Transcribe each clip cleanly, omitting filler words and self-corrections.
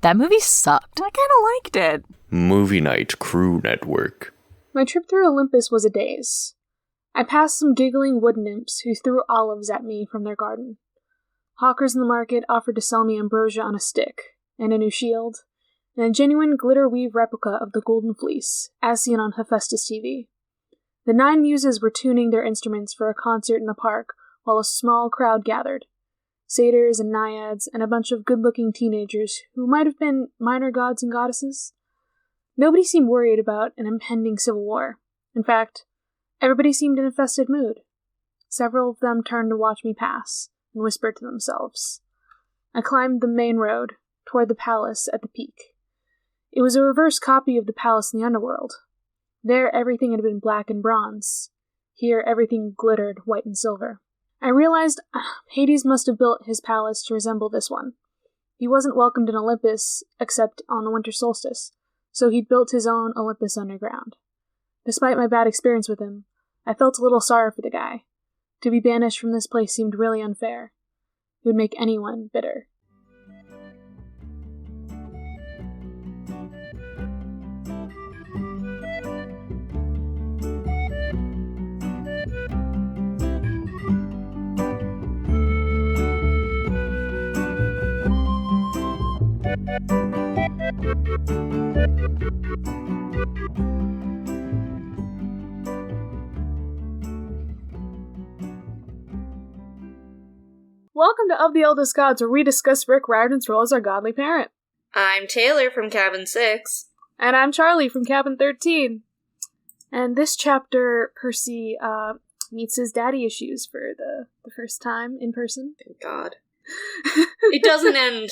That movie sucked. I kind of liked it. Movie Night Crew Network. My trip through Olympus was a daze. I passed some giggling wood nymphs who threw olives at me from their garden. Hawkers in the market offered to sell me ambrosia on a stick, and a new shield, and a genuine glitter-weave replica of the Golden Fleece, as seen on Hephaestus TV. The 9 muses were tuning their instruments for a concert in the park while a small crowd gathered. Satyrs and naiads, and a bunch of good-looking teenagers who might have been minor gods and goddesses. Nobody seemed worried about an impending civil war. In fact, everybody seemed in a festive mood. Several of them turned to watch me pass, and whispered to themselves. I climbed the main road, toward the palace at the peak. It was a reverse copy of the palace in the underworld. There everything had been black and bronze. Here everything glittered white and silver. I realized Hades must have built his palace to resemble this one. He wasn't welcomed in Olympus except on the winter solstice, so he'd built his own Olympus underground. Despite my bad experience with him, I felt a little sorry for the guy. To be banished from this place seemed really unfair. It would make anyone bitter. Welcome to Of the Eldest Gods, where we discuss Rick Riordan's role as our godly parent. I'm Taylor from Cabin 6. And I'm Charlie from Cabin 13. And this chapter, Percy meets his daddy issues for the first time in person. Thank God. It doesn't end.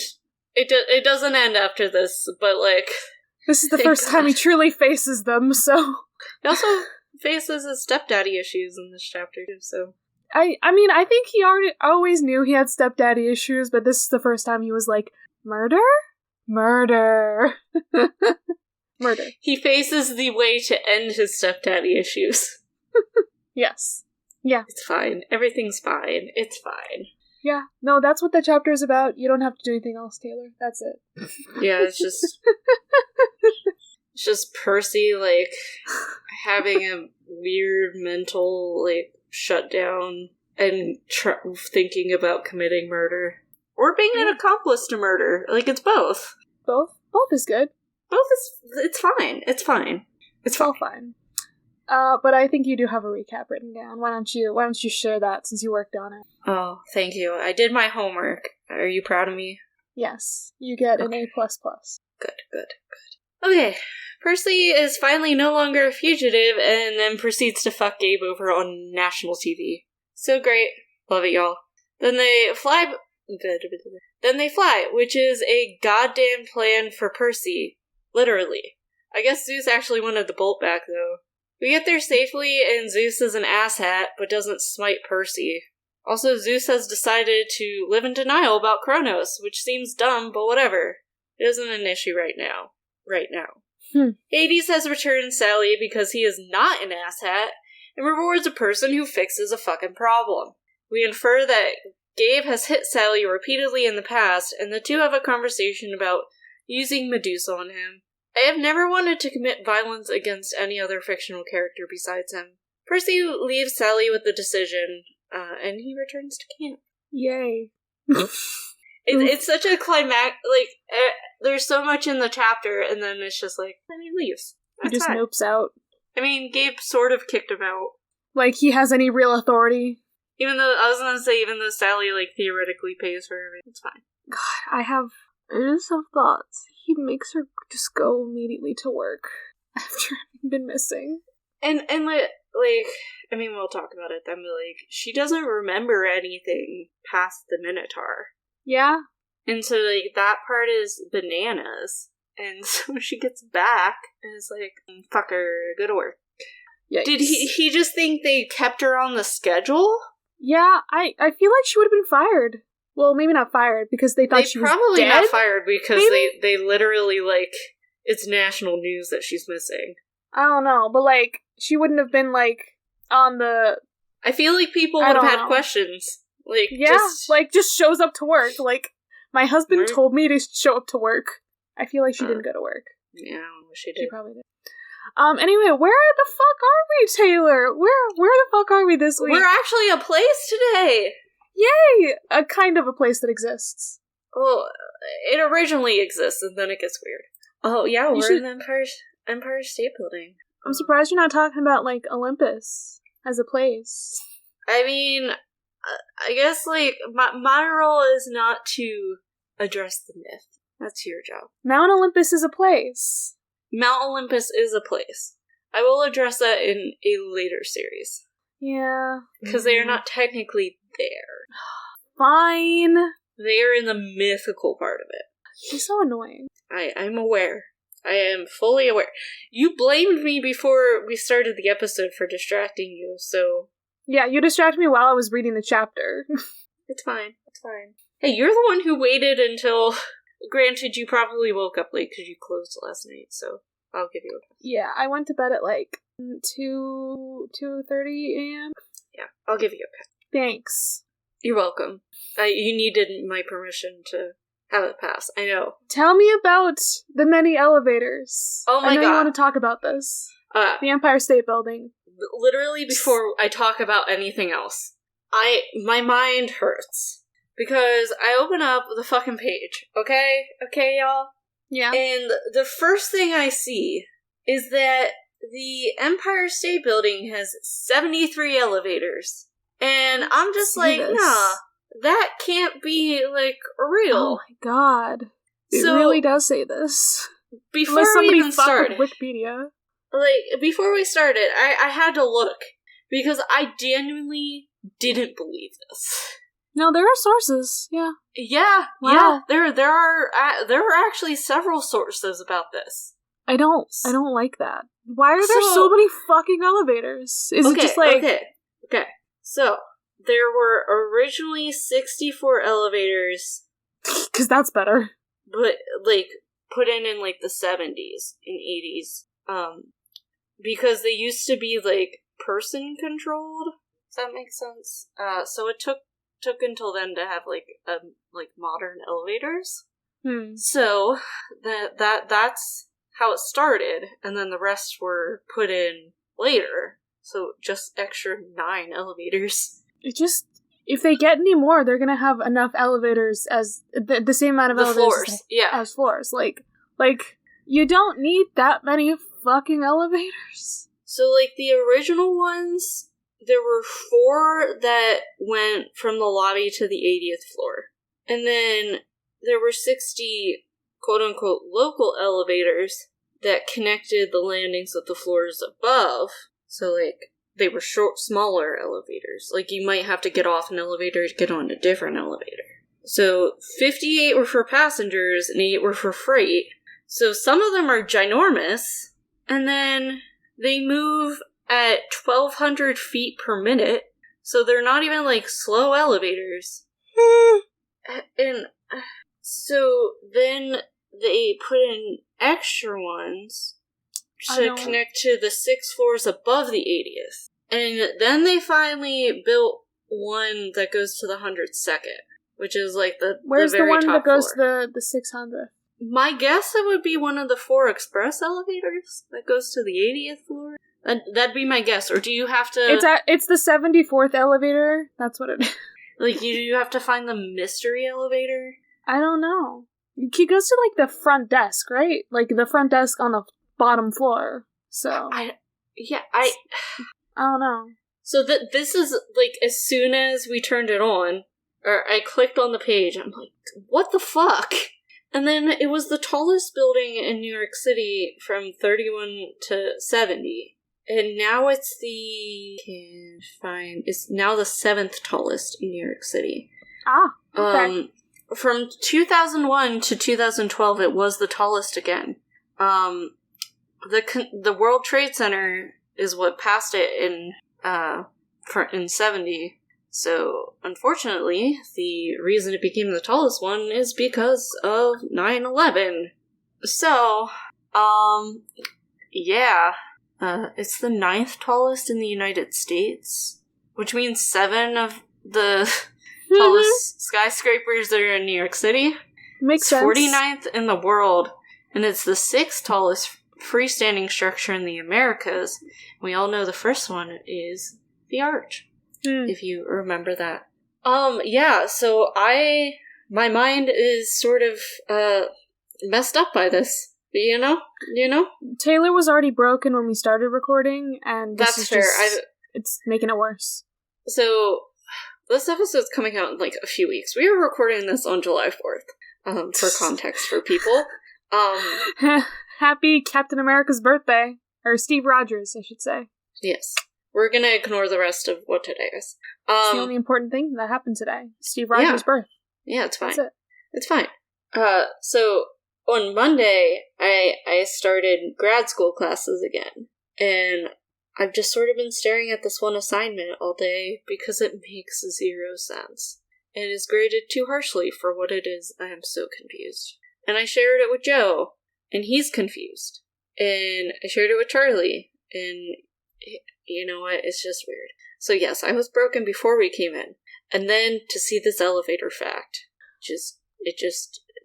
It doesn't end after this, but like... This is the first time he truly faces them, so... He also faces his stepdaddy issues in this chapter, too, so... I mean, I think he always knew he had stepdaddy issues, but this is the first time he was like, murder? Murder. Murder. He faces the way to end his stepdaddy issues. Yes. Yeah. It's fine. Everything's fine. It's fine. Yeah. No, that's what the chapter is about. You don't have to do anything else, Taylor. That's it. Yeah, it's just... It's just Percy, like, having a weird mental, like, shutdown and thinking about committing murder. Or being an accomplice to murder. Like, it's both. Both? Both is good. It's fine. It's fine. It's all fine. But I think you do have a recap written down. Why don't you share that since you worked on it? Oh, thank you. I did my homework. Are you proud of me? Yes. You get an A++. Good. Okay. Percy is finally no longer a fugitive and then proceeds to fuck Gabe over on national TV. So great. Love it, y'all. Then they fly, which is a goddamn plan for Percy. Literally. I guess Zeus actually wanted the bolt back, though. We get there safely, and Zeus is an asshat, but doesn't smite Percy. Also, Zeus has decided to live in denial about Kronos, which seems dumb, but whatever. It isn't an issue right now. Hades has returned Sally because he is not an asshat, and rewards a person who fixes a fucking problem. We infer that Gabe has hit Sally repeatedly in the past, and the two have a conversation about using Medusa on him. I have never wanted to commit violence against any other fictional character besides him. Percy leaves Sally with the decision, and he returns to camp. Yay. It's such a climax, like, there's so much in the chapter, and then it's just like, and he leaves. He just nopes out. I mean, Gabe sort of kicked him out. Like, he has any real authority? Even though Sally, like, theoretically pays for everything, it's fine. God, I just have thoughts. He makes her just go immediately to work after having been missing. And like, I mean, we'll talk about it then, but, like, she doesn't remember anything past the Minotaur. Yeah. And so, like, that part is bananas. And so she gets back and is like, fuck her, go to work. Yikes. Did he just think they kept her on the schedule? Yeah, I feel like she would have been fired. Well, maybe not fired, because they thought she was dead? Probably not fired, because they literally, like, it's national news that she's missing. I don't know, but, like, she wouldn't have been, like, on the... I feel like people would have had questions. Like, yeah, just shows up to work. Like, my husband told me to show up to work. I feel like she didn't go to work. Yeah, I don't know what she She did. probably did. Anyway, where the fuck are we, Taylor? Where the fuck are we this week? We're actually a place today! Yay! A kind of a place that exists. Well, it originally exists, and then it gets weird. Oh, yeah, we're in the Empire State Building. I'm surprised you're not talking about, like, Olympus as a place. I mean, I guess, like, my role is not to address the myth. That's your job. Mount Olympus is a place. Mount Olympus is a place. I will address that in a later series. Yeah. Because they are not technically there. Fine. They are in the mythical part of it. She's so annoying. I'm aware. I am fully aware. You blamed me before we started the episode for distracting you, so... Yeah, you distracted me while I was reading the chapter. It's fine. It's fine. Hey, you're the one who waited until... Granted, you probably woke up late because you closed last night, so I'll give you a pass. Yeah, I went to bed at like 2:30 a.m. Yeah, I'll give you a pass. Thanks. You're welcome. You needed my permission to have it pass. I know. Tell me about the many elevators. Oh my I know god. you want to talk about this. The Empire State Building. Literally before I talk about anything else, my mind hurts. Because I open up the fucking page, okay? Okay, y'all? Yeah. And the first thing I see is that the Empire State Building has 73 elevators. And I'm just like, nah, that can't be, like, real. Oh my god. It really does say this. Before Unless somebody we even fucked started, with Wikipedia. like, before we started, I had to look. Because I genuinely didn't believe this. No, there are sources. Yeah. Yeah, Wow. yeah. There are actually several sources about this. I don't like that. Why are there so many fucking elevators? Is it just like... Okay. So, there were originally 64 elevators. Because that's better. But, like, put in like, the 70s and 80s. Because they used to be, like, person-controlled. Does that make sense? So it took until then to have like modern elevators. So that's how it started, and then the rest were put in later. So just extra 9 elevators. It just, if they get any more, they're gonna have enough elevators as the same amount of elevators floors, as floors. Like you don't need that many fucking elevators. So like the original ones, there were 4 that went from the lobby to the 80th floor. And then there were 60 quote-unquote local elevators that connected the landings with the floors above. So, like, they were smaller elevators. Like, you might have to get off an elevator to get on a different elevator. So, 58 were for passengers and 8 were for freight. So, some of them are ginormous. And then they move at 1,200 feet per minute, so they're not even, like, slow elevators. And so then they put in extra ones to connect to the 6 floors above the 80th. And then they finally built one that goes to the 102nd, which is, like, Where's the very the one top that goes floor. to the 600th? My guess it would be one of the 4 express elevators that goes to the 80th floor. That'd be my guess, or do you have to... It's the 74th elevator. That's what it is. Like, you have to find the mystery elevator? I don't know. He goes to, like, the front desk, right? Like, the front desk on the bottom floor. So... I don't know. So this is, like, as soon as we turned it on, or I clicked on the page, I'm like, what the fuck? And then it was the tallest building in New York City from 31 to 70. And now it's it's now the 7th tallest in New York City. Ah, okay. From 2001 to 2012, it was the tallest again. The World Trade Center is what passed it in 70. So, unfortunately, the reason it became the tallest one is because of 9/11. So, yeah. It's the 9th tallest in the United States, which means 7 of the tallest skyscrapers are in New York City. Makes sense. 49th in the world, and it's the 6th tallest freestanding structure in the Americas. We all know the first one is the Arch, if you remember that. Yeah, so my mind is sort of, messed up by this. You know? Taylor was already broken when we started recording, and this That's is fair. just, it's making it worse. So, this episode's coming out in like a few weeks. We are recording this on July 4th, for context for people. Happy Captain America's birthday. Or Steve Rogers, I should say. Yes. We're gonna ignore the rest of what today is. It's the only important thing that happened today. Steve Rogers' birth. Yeah, it's fine. That's it. It's fine. So, on Monday, I started grad school classes again, and I've just sort of been staring at this one assignment all day because it makes 0 sense, and is graded too harshly for what it is. I am so confused. And I shared it with Joe, and he's confused. And I shared it with Charlie, and you know what, it's just weird. So yes, I was broken before we came in, and then to see this elevator fact,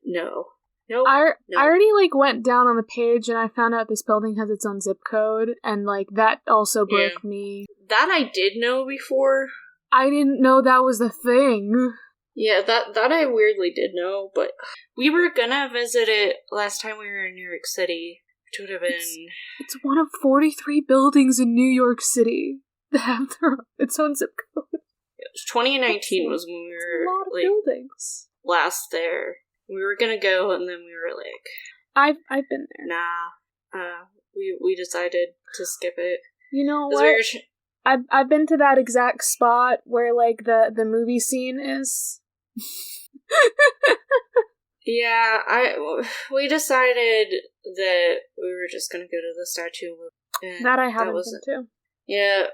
no. Nope. I already, went down on the page and I found out this building has its own zip code, and, that also broke me. That I did know before. I didn't know that was a thing. Yeah, that I weirdly did know, but we were gonna visit it last time we were in New York City, which would have been... It's one of 43 buildings in New York City that have its own zip code. It was 2019 was when we were, a lot of buildings. Last there. We were gonna go, and then we were like... I've been there. Nah. We decided to skip it. You know what? I've been to that exact spot where, the movie scene is. Yeah, we decided that we were just gonna go to the Statue of Liberty. That I haven't been to. Yeah,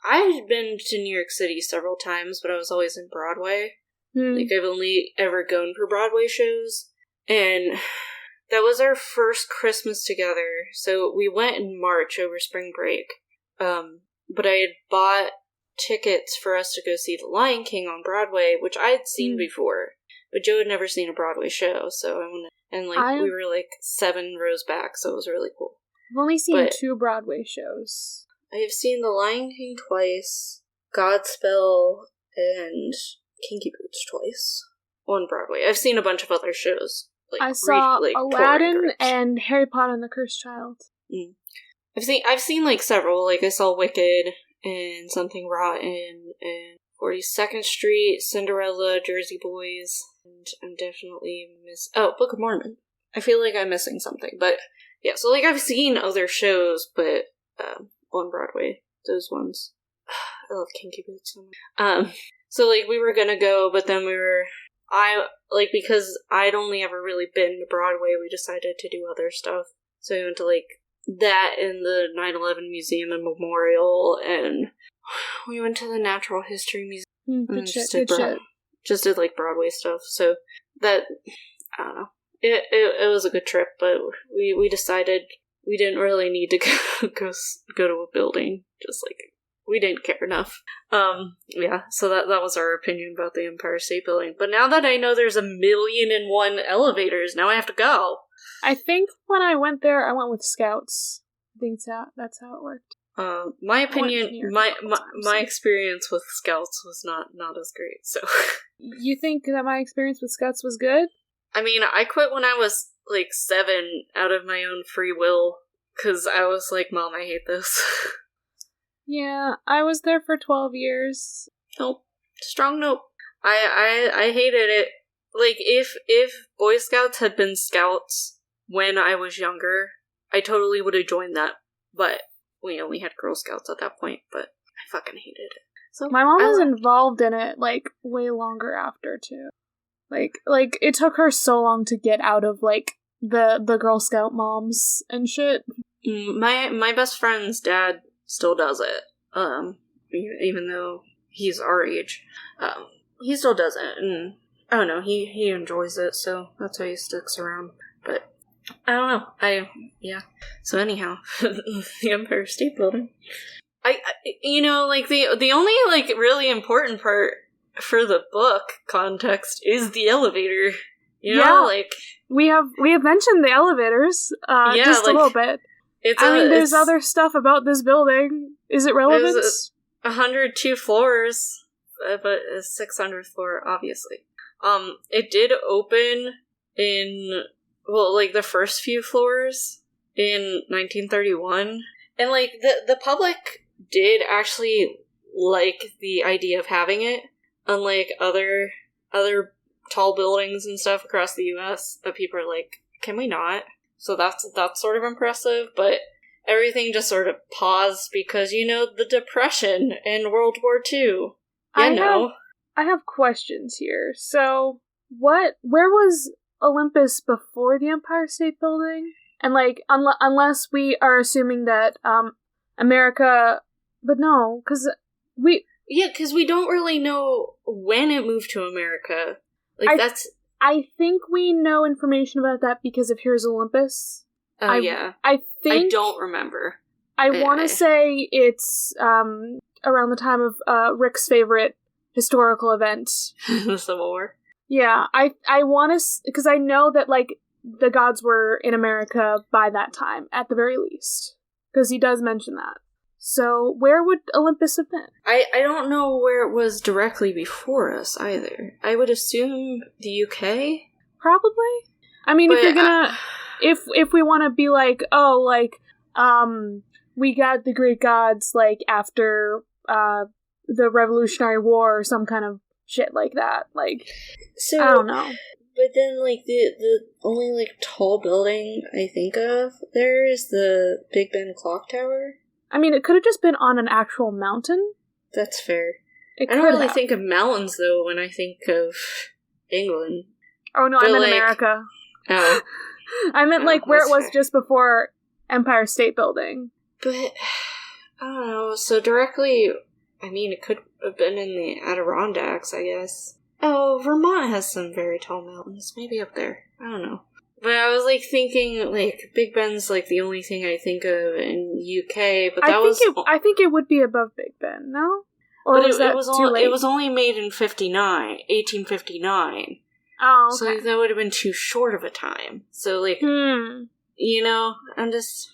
I've been to New York City several times, but I was always in Broadway. I've only ever gone for Broadway shows, and that was our first Christmas together, so we went in March over spring break, but I had bought tickets for us to go see The Lion King on Broadway, which I had seen before, but Joe had never seen a Broadway show, so I went, and we were 7 rows back, so it was really cool. I've only seen 2 Broadway shows. I have seen The Lion King twice, Godspell, and Kinky Boots twice on Broadway. I've seen a bunch of other shows. I saw Aladdin and Harry Potter and the Cursed Child. I've seen several. I saw Wicked and Something Rotten and 42nd Street, Cinderella, Jersey Boys, and I'm definitely Book of Mormon. I feel like I'm missing something, but yeah. So I've seen other shows, but on Broadway, those ones. I love Kinky Boots so much. So, we were gonna go, but then because I'd only ever really been to Broadway, we decided to do other stuff. So we went to, that in the 9/11 Museum and Memorial, and we went to the Natural History Museum. Good shit. Just did, Broadway stuff. So, that, I don't know. It was a good trip, but we decided we didn't really need to go to a building. Just, we didn't care enough. Yeah, so that was our opinion about the Empire State Building. But now that I know there's 1,000,001 elevators, now I have to go. I think when I went there, I went with scouts. I think that's how it worked. My opinion, my experience with scouts was not as great, so... You think that my experience with scouts was good? I mean, I quit when I was, 7 out of my own free will, because I was like, Mom, I hate this. Yeah, I was there for 12 years. Nope. Strong nope. I hated it. If Boy Scouts had been scouts when I was younger, I totally would have joined that. But we only had Girl Scouts at that point, but I fucking hated it. So my mom was involved in it, way longer after, too. It took her so long to get out of, the Girl Scout moms and shit. My best friend's dad still does it, even though he's our age. He still does it, and I don't know, he enjoys it, so that's why he sticks around. But I don't know, yeah. So anyhow, the Empire State Building. The only, really important part for the book context is the elevator. You know, we have mentioned the elevators, just like, a little bit. There's other stuff about this building. Is it relevant? There's 102 floors, but a 600th floor, obviously. It did open in, the first few floors in 1931. And, the public did actually like the idea of having it, unlike other tall buildings and stuff across the U.S. that people are like, can we not? So that's sort of impressive, but everything just sort of paused because, the Depression and World War II. I have questions here. So, where was Olympus before the Empire State Building? And, unless we are assuming that, America... But no, because we... Yeah, because we don't really know when it moved to America. I think we know information about that because of Here's Olympus. Yeah. I don't remember. I want to say it's around the time of Rick's favorite historical event. The Civil War? Yeah, I want to... Because I know that, the gods were in America by that time, at the very least. Because he does mention that. So, where would Olympus have been? I don't know where it was directly before us, either. I would assume the UK? Probably. I mean, if you're gonna... If we want to be we got the Greek gods, after, the Revolutionary War or some kind of shit like that. So, I don't know. But then, the only, tall building I think of there is the Big Ben Clock Tower. I mean, it could have just been on an actual mountain. That's fair. I don't really think of mountains, though, when I think of England. Oh, no, I meant America. Oh. I meant, where it was just before Empire State Building. But, I don't know, so directly, I mean, it could have been in the Adirondacks, I guess. Oh, Vermont has some very tall mountains. Maybe up there. I don't know. But I was, thinking, Big Ben's, the only thing I think of in UK, but I think it would be above Big Ben, no? Or was that too late? It was only made in 1859. Oh, okay. So that would have been too short of a time. So, I'm just...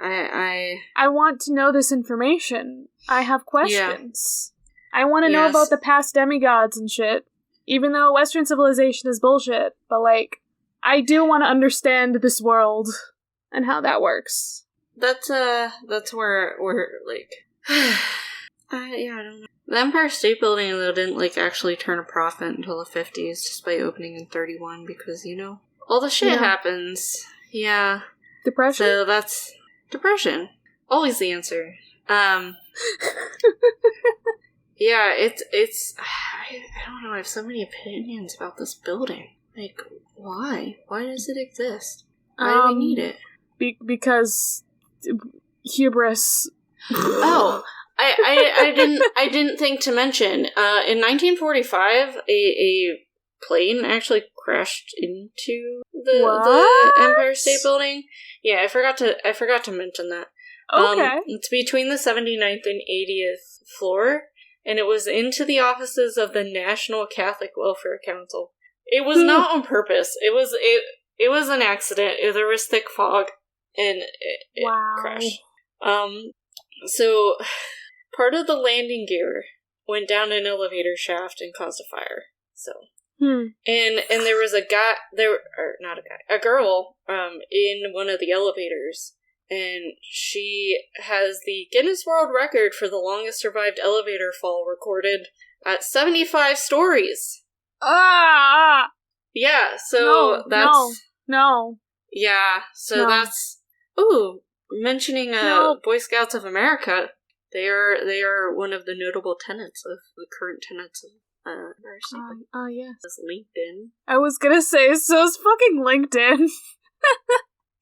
I want to know this information. I have questions. Yeah. I want to know about the past demigods and shit. Even though Western civilization is bullshit. But, I do want to understand this world and how that works. That's where I don't know. The Empire State Building, though, didn't, actually turn a profit until the 50s, just by opening in 31, because, all the shit happens. Yeah. Depression? So that's... Depression. Always the answer. Yeah, it's... I don't know, I have so many opinions about this building. Why? Why does it exist? Why do we need it? Because... hubris. Oh, I didn't think to mention. In 1945, a plane actually crashed into the Empire State Building. Yeah, I forgot to mention that. Okay. It's between the 79th and 80th floor, and it was into the offices of the National Catholic Welfare Council. It was not on purpose. It was an accident. There was thick fog, and it crashed. So part of the landing gear went down an elevator shaft and caused a fire. So, and there was a girl, in one of the elevators, and she has the Guinness World Record for the longest survived elevator fall recorded at 75 stories. Ah! Yeah, so No. Yeah, so that's... Ooh, mentioning Boy Scouts of America, they are one of the notable tenets of the current tenets of yes. LinkedIn. I was gonna say, so is fucking LinkedIn.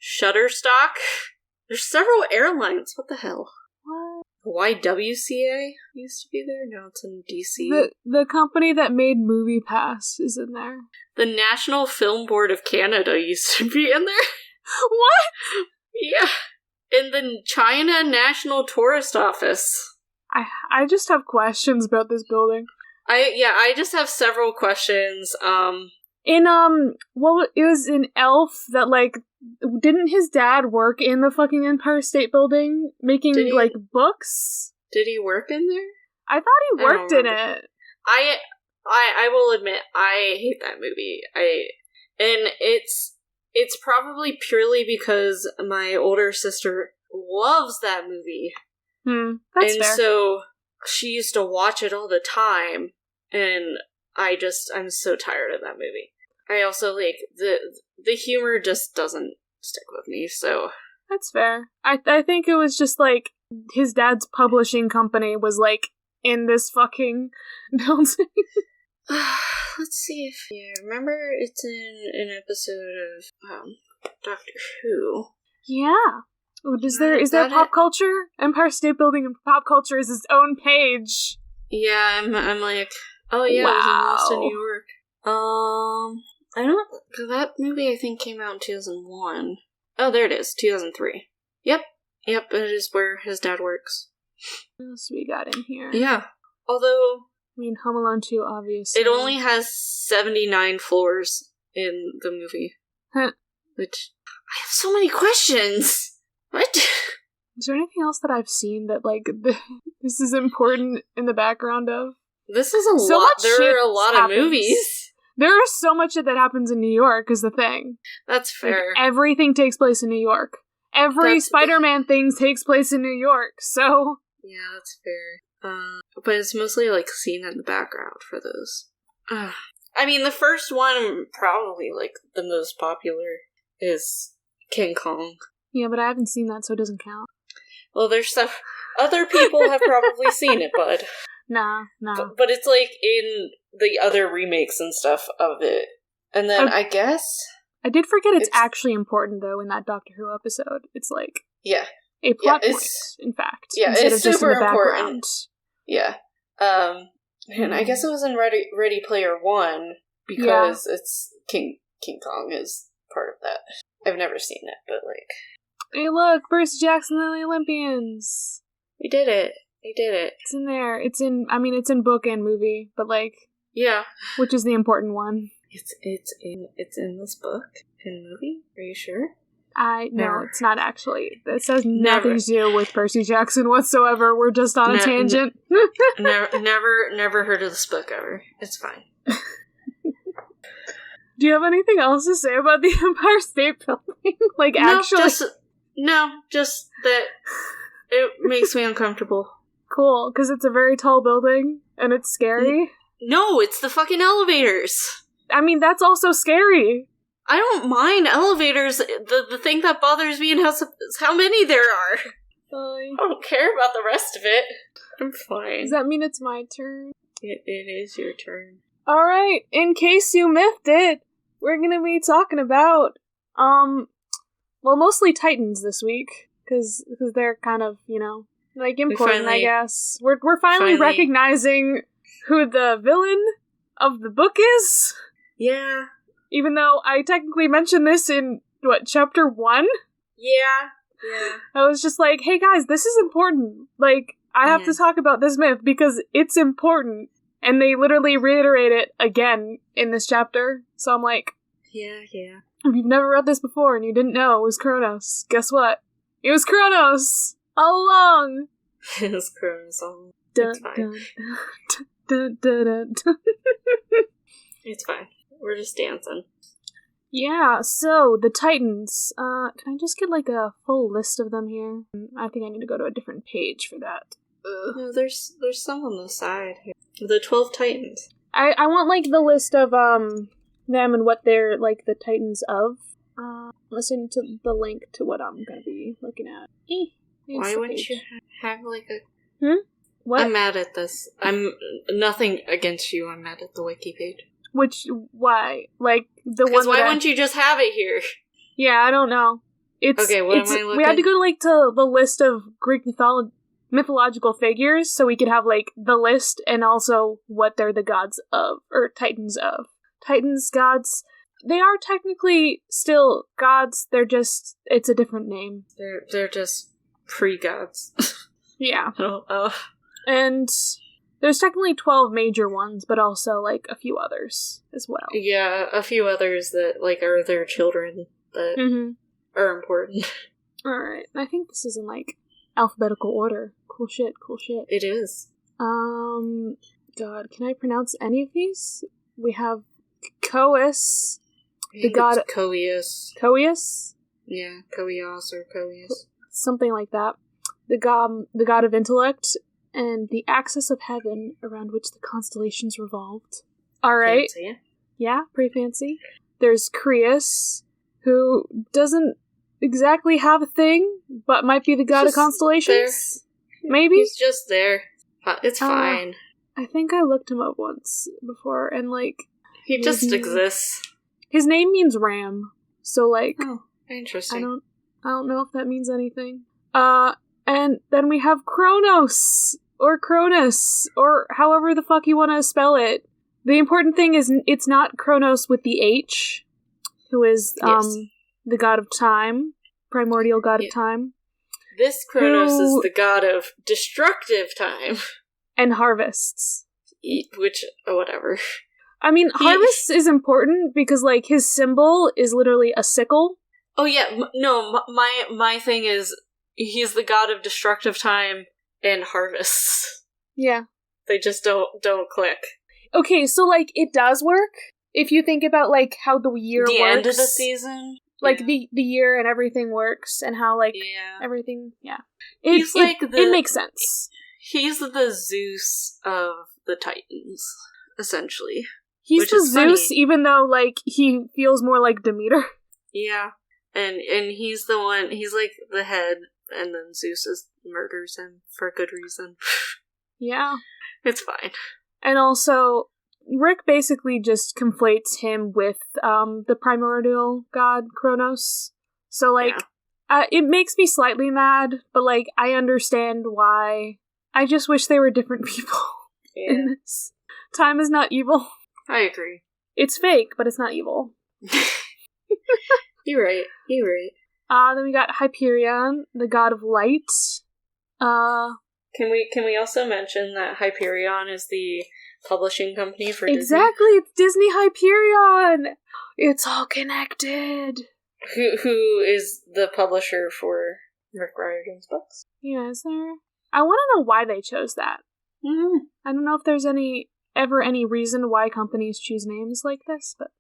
Shutterstock. There's several airlines. What the hell? What? YWCA used to be there. Now it's in DC. The company that made MoviePass is in there. The National Film Board of Canada used to be in there. What? Yeah. In the China National Tourist Office. I just have questions about this building. I just have several questions. In, it was in Elf that, like, didn't his dad work in the fucking Empire State Building making, like, books? Did he work in there? I thought he worked in it. I will admit, I hate that movie. And it's probably purely because my older sister loves that movie. That's and fair. So she used to watch it all the time, and I'm so tired of that movie. I also, like, the humor just doesn't stick with me, so... That's fair. I think it was just, like, his dad's publishing company was, like, in this fucking building. Let's see if you remember it's in an episode of Doctor Who. Yeah. Is there pop culture? Empire State Building and pop culture is its own page. Yeah, I'm like, oh yeah, wow. It was in Lost in New York. I don't, cause that movie I think came out in 2001. Oh, there it is, 2003. Yep, it is where his dad works. What else we got in here? Yeah, although... I mean, Home Alone 2, obviously. It only has 79 floors in the movie. Huh. Which... I have so many questions! What? Is there anything else that I've seen that, like, this is important in the background of? This is a lot. There are a lot of movies. There is so much shit that happens in New York, is the thing. That's fair. Like, everything takes place in New York. Every Spider-Man thing takes place in New York, so... Yeah, that's fair. But it's mostly, like, seen in the background for those. I mean, the first one, probably, like, the most popular, is King Kong. Yeah, but I haven't seen that, so it doesn't count. Well, there's stuff... Other people have probably seen it, bud. Nah. But it's, like, in the other remakes and stuff of it. And then, I guess... I did forget it's actually important, though, in that Doctor Who episode. It's, like... Yeah. A plot point, in fact. Yeah, instead it's of just super in the important. Background. Yeah. And I guess it was in Ready Player One, because it's King Kong is part of that. I've never seen it, but, like... Hey, look! Percy Jackson and the Olympians! We did it. It's in there. It's in book and movie, but, like... Yeah. Which is the important one? It's in this book and movie? Are you sure? No, it's not actually. This has nothing to do with Percy Jackson whatsoever. We're just on a tangent. Never heard of this book ever. It's fine. Do you have anything else to say about the Empire State Building? Like, actually? Just that it makes me uncomfortable. Cool, because it's a very tall building, and it's scary. No, it's the fucking elevators. I mean, that's also scary. I don't mind elevators. The thing that bothers me is how many there are. I don't care about the rest of it. I'm fine. Does that mean it's my turn? It is your turn. Alright, in case you missed it, we're gonna be talking about, mostly Titans this week, because they're kind of, like, important, I guess. We're finally recognizing who the villain of the book is. Yeah. Even though I technically mentioned this in, chapter 1? Yeah. I was just like, hey guys, this is important. Like, I have to talk about this myth because it's important. And they literally reiterate it again in this chapter. So I'm like... Yeah. If you've never read this before and you didn't know it was Kronos, guess what? It was Kronos! All along! It was Kronos all along. It's fine. It's fine. We're just dancing. Yeah, so, the Titans. Can I just get, like, a full list of them here? I think I need to go to a different page for that. No, there's some on the side here. The 12 Titans. I want, like, the list of, them and what they're, like, the Titans of. Listen to the link to what I'm gonna be looking at. Why wouldn't you have, like, a... What? I'm mad at this. I'm... Nothing against you, I'm mad at the wiki page. Why? Like, the one why wouldn't you just have it here? Yeah, I don't know. Okay, what am I looking? We had to go, like, to the list of Greek mythological figures, so we could have, like, the list and also what they're the gods of, or Titans of. Titans, gods, they are technically still gods, it's a different name. They're just pre-gods. Yeah. Oh. And There's technically 12 major ones, but also, like, a few others as well. Yeah, a few others that, like, are their children that are important. Alright, I think this is in, like, alphabetical order. Cool shit. It is. God, can I pronounce any of these? We have Coeus, the god... Coeus. Coeus? Yeah, Coeus or Coeus. Something like that. The god of intellect, and the axis of heaven around which the constellations revolved. Alright. Fancy. Yeah, pretty fancy. There's Creus, who doesn't exactly have a thing, but might be the god of constellations. There. Maybe? He's just there. It's fine. I think I looked him up once before, and, like... He just exists. His name means ram, so, like... Oh, interesting. I don't know if that means anything. And then we have Kronos, or Cronus, or however the fuck you want to spell it. The important thing is it's not Kronos with the H, who is, the god of time, primordial god of time. This Kronos is the god of destructive time. And harvests. Which, whatever. I mean, harvests is important because, like, his symbol is literally a sickle. Oh yeah, no, my thing is, he's the god of destructive time and harvests. Yeah. They just don't click. Okay, so, like, it does work. If you think about, like, how the year works. The end of the season? Like, the year and everything works, and how, like, everything, It makes sense. He's the Zeus of the Titans, essentially. He's the Zeus, funny. Even though, like, he feels more like Demeter. Yeah. And he's the one, he's, like, the head, and then Zeus murders him for good reason. Yeah. It's fine. And also, Rick basically just conflates him with the primordial god Kronos. So, like, it makes me slightly mad, but, like, I understand why. I just wish they were different people in this. Time is not evil. I agree. It's fake, but it's not evil. You're right. Then we got Hyperion, the god of light. Can we also mention that Hyperion is the publishing company for Disney? Exactly, it's Disney Hyperion! It's all connected! Who is the publisher for Rick Riordan's books? Yeah, is there? I want to know why they chose that. Mm-hmm. I don't know if there's ever any reason why companies choose names like this, but...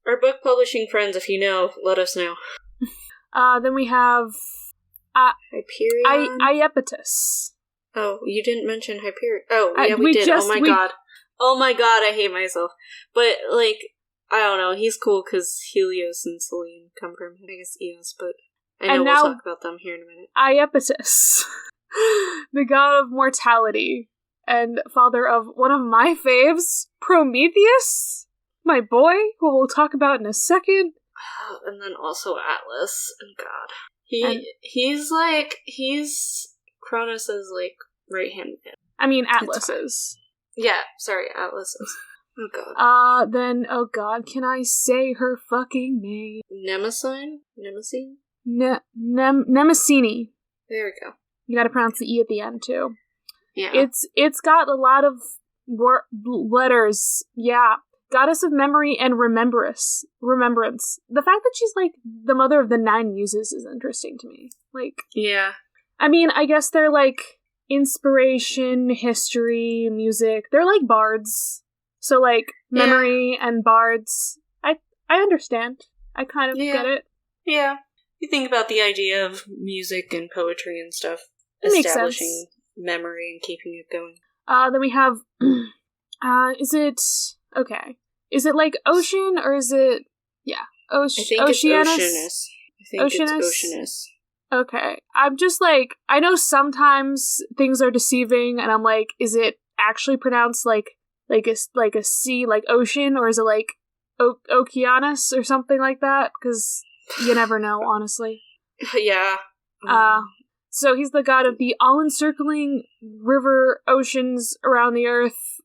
Our book publishing friends, if you know, let us know. Then we have... Hyperion? Iapetus. Oh, you didn't mention Hyperion. Oh, yeah, we did. God. Oh my god, I hate myself. But, like, I don't know, he's cool because Helios and Selene come from, I guess, Eos, but I know we'll talk about them here in a minute. Iapetus, the god of mortality, and father of one of my faves, Prometheus, my boy, who we'll talk about in a second. And then also Atlas, and God. He's Kronos' like right hand man. I mean Atlas's. Yeah, sorry, Atlas's. Oh god. Then oh god, can I say her fucking name? Nemesine? Nemesine. There we go. You gotta pronounce the E at the end too. Yeah. It's got a lot of letters. Yeah. Goddess of memory and remembrance. The fact that she's, like, the mother of the 9 muses is interesting to me. Like... Yeah. I mean, I guess they're, like, inspiration, history, music. They're, like, bards. So, like, memory and bards. I understand. I kind of get it. Yeah. You think about the idea of music and poetry and stuff. Establishing memory and keeping it going. Then we have... is it... Okay. Is it like ocean, or is it... Yeah. I think Oceanus? It's Oceanus. Okay. I'm just like... I know sometimes things are deceiving, and I'm like, is it actually pronounced like a sea, like ocean, or is it like Oceanus or something like that? Because you never know, honestly. Yeah. So he's the god of the all-encircling river oceans around the earth,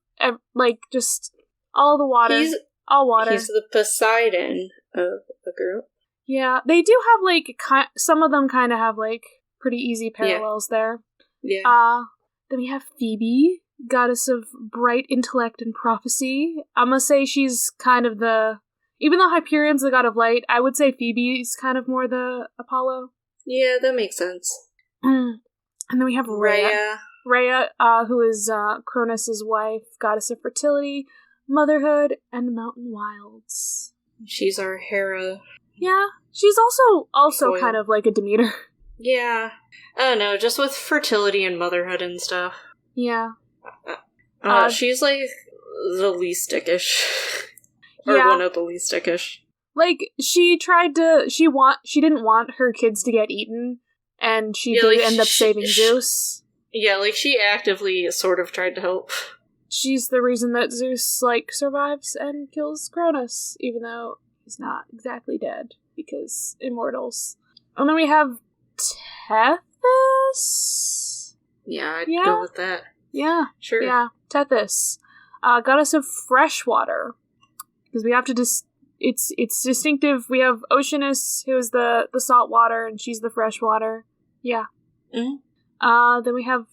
like, just... all the water. All water. He's the Poseidon of the group. Yeah, they do have, like, some of them kind of have, like, pretty easy parallels there. Yeah. Then we have Phoebe, goddess of bright intellect and prophecy. I'm gonna say she's kind of the... Even though Hyperion's the god of light, I would say Phoebe's kind of more the Apollo. Yeah, that makes sense. And then we have Rhea. Rhea, who is Cronus' wife, goddess of fertility, motherhood, and mountain wilds. She's our Hera. Yeah, she's also Foil. kind of like a Demeter. Yeah. I don't know, just with fertility and motherhood and stuff. Yeah. She's like the least dickish. Or Yeah. one of the least dickish. Like, she didn't want her kids to get eaten, and she did end up saving Zeus. Yeah, like, she actively sort of tried to help. She's the reason that Zeus, like, survives and kills Cronus, even though he's not exactly dead, because immortals. And then we have Tethys? Yeah, I'd go with that. Yeah. Sure. Yeah, Tethys. Goddess of fresh water. Because we have to it's distinctive. We have Oceanus, who is the salt water, and she's the fresh water. Yeah. Mm-hmm. Then we have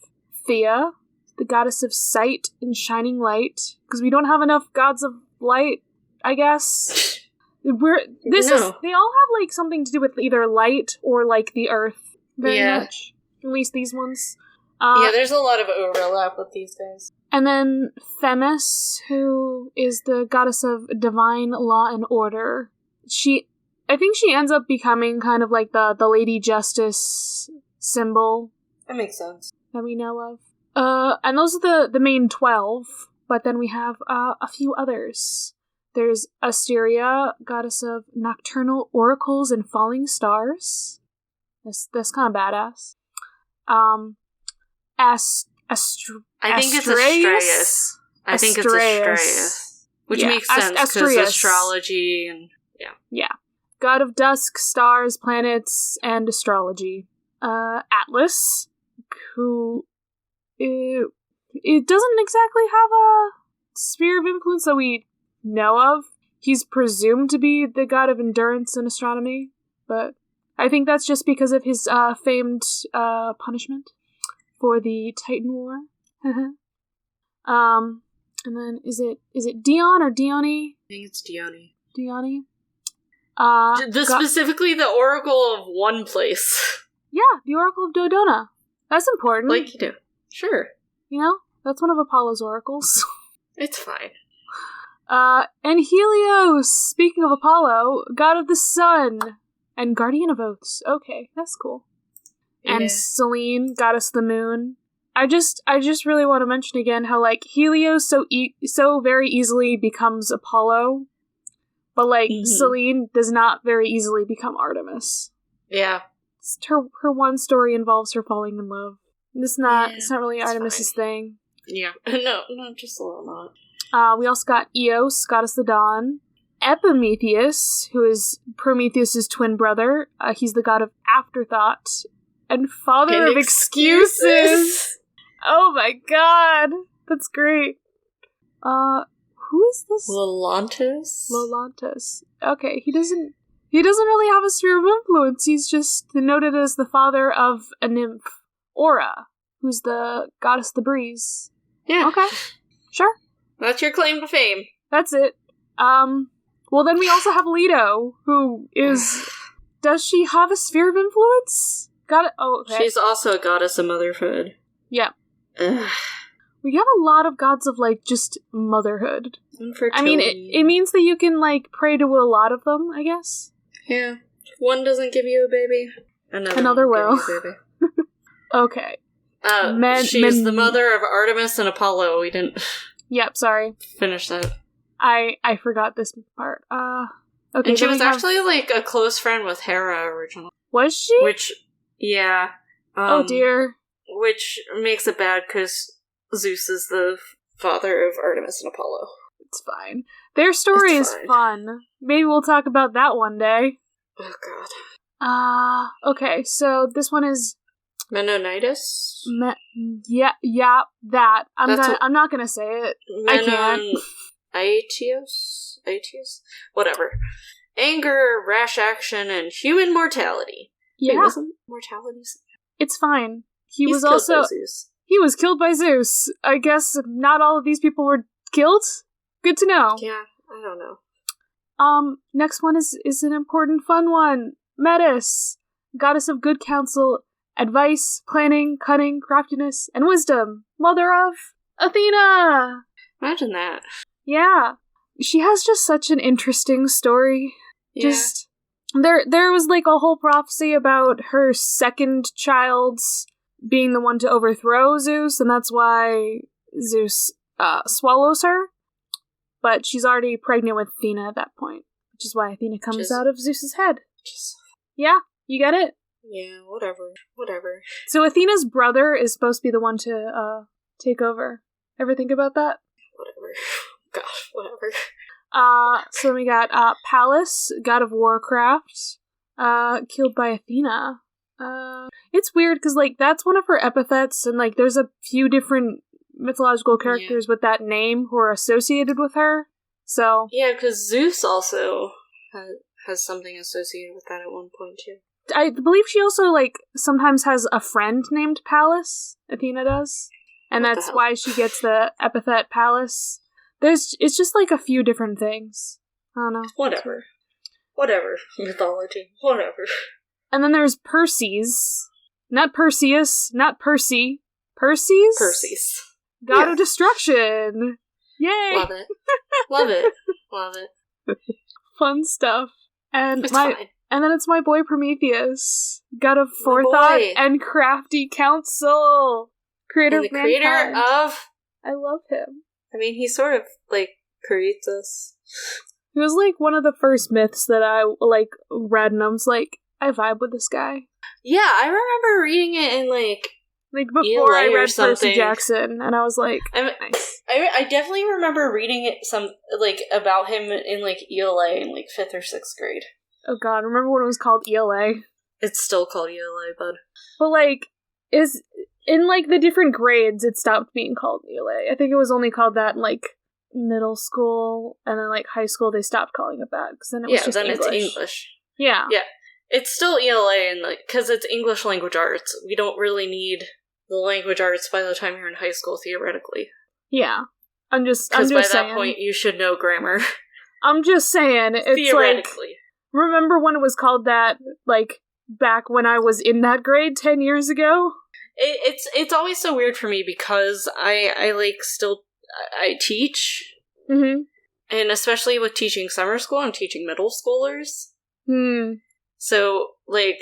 Thea, the goddess of sight and shining light. Because we don't have enough gods of light, I guess. They all have like something to do with either light or like the earth. Very much. At least these ones. Yeah, there's a lot of overlap with these guys. And then Themis, who is the goddess of divine law and order. I think she ends up becoming kind of like the Lady Justice symbol. That makes sense. That we know of. And those are the main 12, but then we have a few others. There's Asteria, goddess of nocturnal oracles and falling stars. That's kind of badass. I think it's Astraeus. I think it's Astraeus. Which makes sense, because astrology and... Yeah. God of dusk, stars, planets, and astrology. Atlas, who... It doesn't exactly have a sphere of influence that we know of. He's presumed to be the god of endurance and astronomy, but I think that's just because of his famed punishment for the Titan War. And then is it Dion or Dione? I think it's Dione. Dione. Specifically the Oracle of one place. Yeah, the Oracle of Dodona. That's important. Like you do. Sure. You know, that's one of Apollo's oracles. It's fine. And Helios, speaking of Apollo, god of the sun and guardian of oaths. Okay, that's cool. Yeah. And Selene, goddess of the moon. I just really want to mention again how like Helios so very easily becomes Apollo, but like Selene does not very easily become Artemis. Yeah. Her one story involves her falling in love. It's not really Artemis's thing. Yeah. No, just a little not. We also got Eos, goddess of the dawn. Epimetheus, who is Prometheus's twin brother. He's the god of afterthought and father of excuses. Oh my god, that's great. Who is this? Lolantus. Okay, he doesn't really have a sphere of influence. He's just noted as the father of a nymph, Aura, who's the goddess of the breeze. Yeah. Okay, sure. That's your claim to fame. That's it. Well then we also have Leto, who is... Does she have a sphere of influence? Got it. Oh, okay. She's also a goddess of motherhood. Yeah. Ugh. We have a lot of gods of, like, just motherhood. Infertility. I mean, it means that you can, like, pray to a lot of them, I guess. Yeah. If one doesn't give you a baby, another will. Give you a baby. Okay. She's the mother of Artemis and Apollo. We didn't... Yep, sorry. Finish that. I forgot this part. Okay. And she was actually, like, a close friend with Hera originally. Was she? Which, yeah. Oh dear. Which makes it bad, because Zeus is the father of Artemis and Apollo. It's fine. Their story is fun. Maybe we'll talk about that one day. Oh god. Okay, so this one is... Menonitis? Yeah, that. I'm not gonna say it. I can't. Aetius? Whatever. Anger, rash action, and human mortality. Yeah. Wait, wasn't mortality? It's fine. He was also He was killed by Zeus. I guess not all of these people were killed? Good to know. Yeah, I don't know. Next one is an important fun one. Metis, goddess of good counsel, advice, planning, cunning, craftiness, and wisdom. Mother of Athena! Imagine that. Yeah. She has just such an interesting story. Yeah. Just there was like a whole prophecy about her second child's being the one to overthrow Zeus, and that's why Zeus swallows her. But she's already pregnant with Athena at that point, which is why Athena comes out of Zeus's head. Yeah, you get it? Yeah, whatever. So Athena's brother is supposed to be the one to take over. Ever think about that? Whatever. God, whatever. So we got Pallas, god of warcraft, killed by Athena. It's weird because like that's one of her epithets, and like there's a few different mythological characters with that name who are associated with her. So yeah, because Zeus also has something associated with that at one point too. I believe she also like sometimes has a friend named Pallas. Athena does, and What that's why she gets the epithet Pallas. It's just like a few different things. I don't know. Whatever. Mythology. Whatever. And then there's Perses. Not Perseus, not Percy. Perses? Perses. God of destruction. Yay! Love it. Love it. Love it. Fun stuff. And It's fine. and then it's my boy Prometheus. God of forethought and crafty counsel. Creator And the of mankind. creator of... I love him. I mean, he sort of, like, creates us. He was like one of the first myths that I like read, and I was like, I vibe with this guy. Yeah, I remember reading it in, like before I ELA or read something. Percy Jackson, and I was like, nice. I definitely remember reading it about him in, like, ELA in, like, 5th or 6th grade. Oh god, remember when it was called ELA? It's still called ELA, bud. But, like, is... In, like, the different grades, it stopped being called ELA. I think it was only called that in, like, middle school, and then, like, high school, they stopped calling it that, because then it was just English. It's English. Yeah. Yeah. It's still ELA, and, like, because it's English language arts. We don't really need the language arts by the time you're in high school, theoretically. Yeah. I'm just saying. Because by saying. that point, you should know grammar. I'm just saying, it's theoretically. Like, remember when it was called that, like, back when I was in that grade 10 years ago? It's always so weird for me because I teach, and especially with teaching summer school, I'm teaching middle schoolers. So like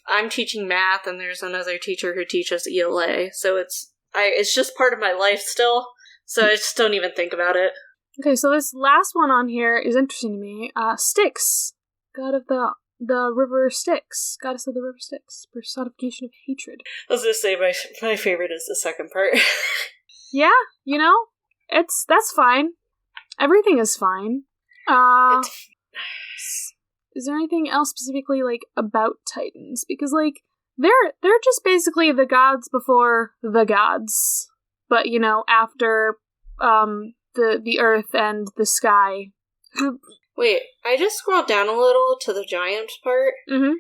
I'm teaching math, and there's another teacher who teaches ELA. So it's just part of my life still. So I just don't even think about it. Okay, so this last one on here is interesting to me. Styx, god of the river Styx, goddess of the river Styx, personification of hatred. I was gonna say my favorite is the second part. Yeah, you know, that's fine. Everything is fine. Is there anything else specifically like about Titans? Because like they're just basically the gods before the gods, but you know after the earth and the sky. Wait, I just scrolled down a little to the giants part. Mm-hmm.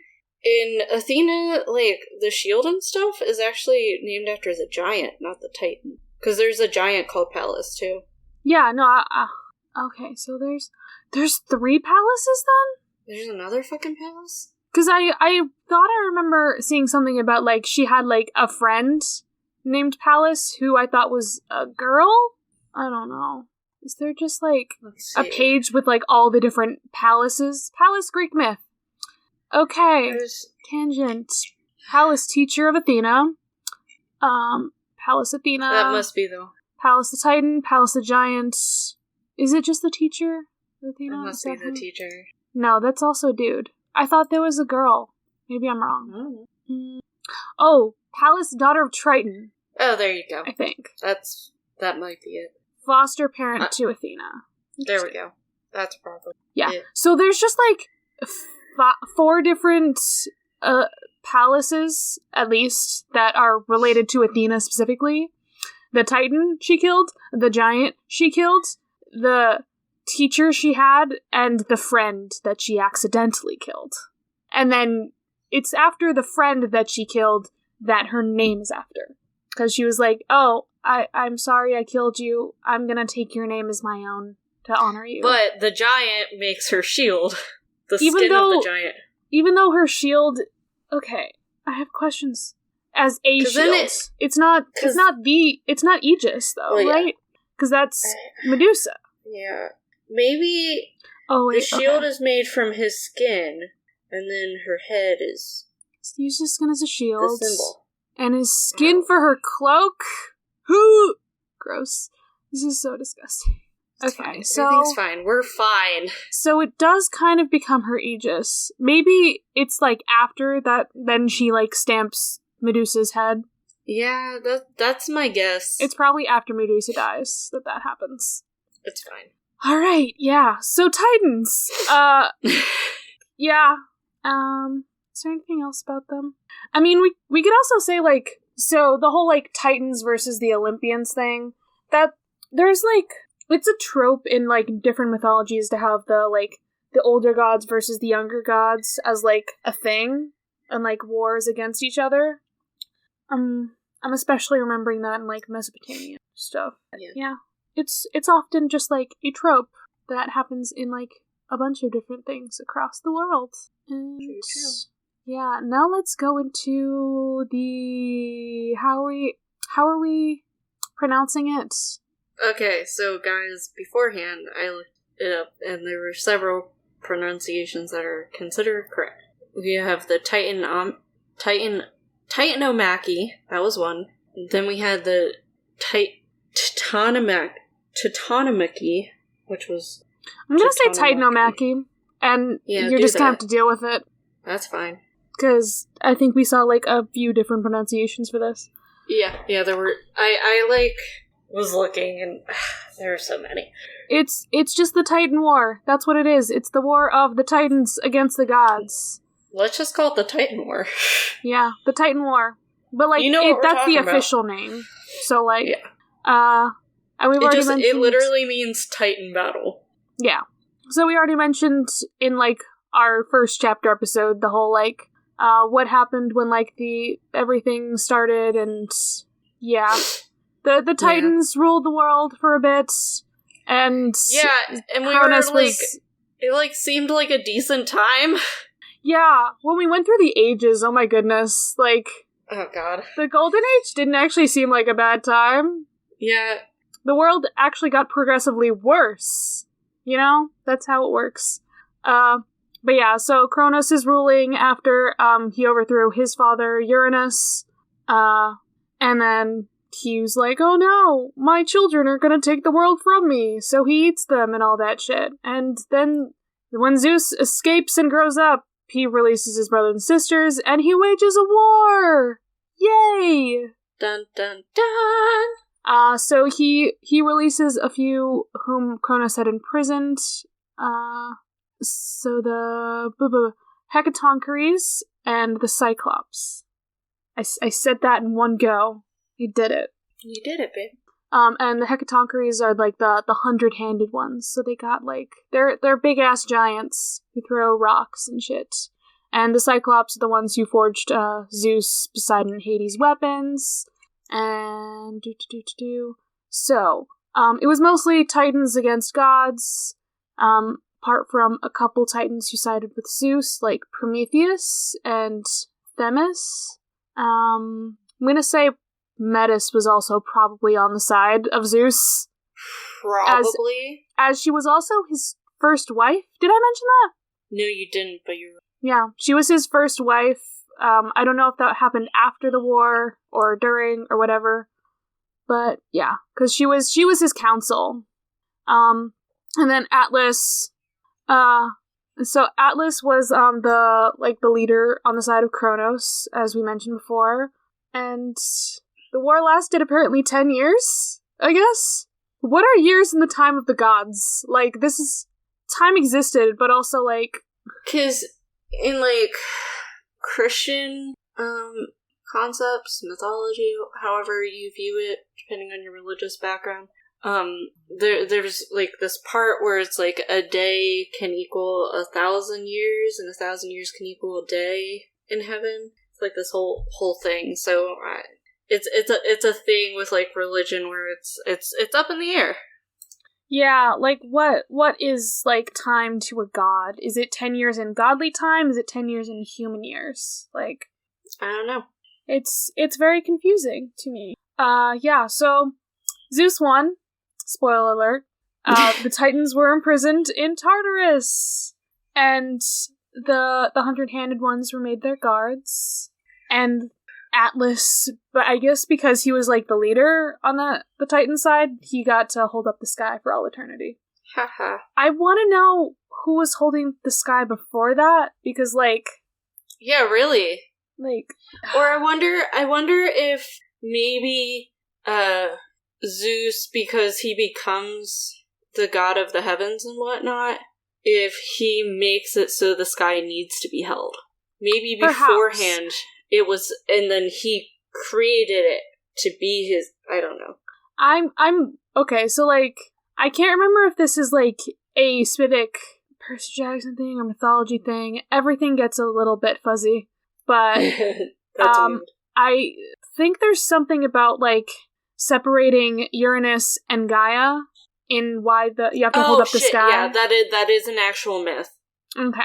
In Athena, like, the shield and stuff is actually named after the giant, not the Titan. Because there's a giant called Pallas, too. Yeah, no, okay, so there's 3 Pallas's then? There's another fucking Pallas? Because I thought I remember seeing something about, like, she had, like, a friend named Pallas who I thought was a girl? I don't know. Is there just, like, a page with, like, all the different Pallas's? Pallas Greek myth. Okay. Tangent. Pallas, teacher of Athena. Pallas Athena. That must be, though. Pallas the Titan. Pallas the Giant. Is it just the teacher of Athena? That must be the teacher. No, that's also a dude. I thought there was a girl. Maybe I'm wrong. Oh, Pallas, daughter of Triton. Oh, there you go. I think. That might be it. Foster parent to Athena. There we go. That's probably it. So there's just like 4 different palaces, at least, that are related to Athena specifically. The Titan she killed, the giant she killed, the teacher she had, and the friend that she accidentally killed. And then it's after the friend that she killed that her name is after. Because she was like, oh, I'm sorry I killed you. I'm gonna take your name as my own to honor you. But the giant makes her shield. The Even skin though- of the giant. Even though her shield... Okay, I have questions. As a 'Cause shield. then It's not Aegis, though, Well, yeah. right? Because that's Medusa. Yeah. Maybe Oh, wait, the shield okay. is made from his skin, and then her head is Use his skin as a the shield. symbol. And his skin for her cloak? Gross. This is so disgusting. It's Okay, fine. so... Everything's fine. We're fine. So it does kind of become her Aegis. Maybe it's, like, after that, then she, like, stamps Medusa's head. Yeah, that's my guess. It's probably after Medusa dies that happens. It's fine. Alright, yeah. So Titans. Yeah. Is there anything else about them? I mean, we could also say, like, so the whole, like, Titans versus the Olympians thing, that there's, like, it's a trope in, like, different mythologies to have the older gods versus the younger gods as, like, a thing, and, like, wars against each other. I'm especially remembering that in, like, Mesopotamia stuff. Yeah. It's often just, like, a trope that happens in, like, a bunch of different things across the world. And True. yeah, now let's go into the how are we pronouncing it? Okay, so guys, beforehand, I looked it up, and there were several pronunciations that are considered correct. We have the Titanomachy, that was one. Then we had the Titanomachy, which was... I'm gonna say Titanomachy, and Yeah, you're do just gonna have that. to deal with it, That's fine. because I think we saw, like, a few different pronunciations for this. Yeah, there were... I like, was looking, and there are so many. It's just the Titan War. That's what it is. It's the war of the Titans against the gods. Let's just call it the Titan War. Yeah, the Titan War. But, like, You know what we're that's the talking about. official name. So, like, Yeah. and we've already mentioned... It literally means Titan battle. Yeah. So we already mentioned in, like, our first chapter episode, the whole, like, what happened when, like, everything started, and, yeah. The Titans ruled the world for a bit, and... Yeah, and we Cronus were, like... was... It, like, seemed like a decent time. Yeah, when we went through the ages, oh my goodness, like, Oh, God. the Golden Age didn't actually seem like a bad time. Yeah. The world actually got progressively worse. You know? That's how it works. But yeah, so Cronus is ruling after he overthrew his father, Uranus. And then he was like, oh no, my children are gonna take the world from me, so he eats them and all that shit. And then when Zeus escapes and grows up, he releases his brothers and sisters, and he wages a war! Yay! Dun, dun, dun! So he releases a few whom Cronus had imprisoned. So the Hecatoncheires and the Cyclops. I said that in one go. He did it. You did it, babe. And the Hecatoncheires are like the 100-handed ones. So they got like they're big ass giants who throw rocks and shit. And the Cyclops are the ones who forged Zeus, Poseidon, and Hades weapons. And So, it was mostly Titans against gods, apart from a couple Titans who sided with Zeus, like Prometheus and Themis. I'm gonna say Metis was also probably on the side of Zeus. Probably. As she was also his first wife. Did I mention that? No, you didn't, but you're right. Yeah, she was his first wife. I don't know if that happened after the war or during or whatever, but yeah, because she was his counsel. And then Atlas. So Atlas was the leader on the side of Kronos, as we mentioned before, and the war lasted apparently 10 years. I guess. What are years in the time of the gods? Like, this is time existed, but also like, 'Cause in, like, Christian concepts, mythology, however you view it, depending on your religious background, there's like this part where it's like a day can equal 1,000 years, and 1,000 years can equal a day in heaven. It's like this whole thing. So it's a thing with like religion where it's up in the air. Yeah, like what is like time to a god? Is it 10 years in godly time? Is it 10 years in human years? Like, I don't know. It's very confusing to me. Yeah, so Zeus won. Spoiler alert. The Titans were imprisoned in Tartarus. And the 100-handed ones were made their guards. And Atlas, but I guess because he was like the leader on the Titan side, he got to hold up the sky for all eternity. Haha. I want to know who was holding the sky before that, because like, yeah, really. Like, or I wonder if maybe Zeus, because he becomes the god of the heavens and whatnot, if he makes it so the sky needs to be held. Maybe beforehand it was, and then he created it to be his, I don't know. I'm okay, so like, I can't remember if this is like a specific Percy Jackson thing or mythology thing. Everything gets a little bit fuzzy, but I think there's something about like separating Uranus and Gaia in why you have to hold up the sky. Yeah, that is an actual myth. Okay.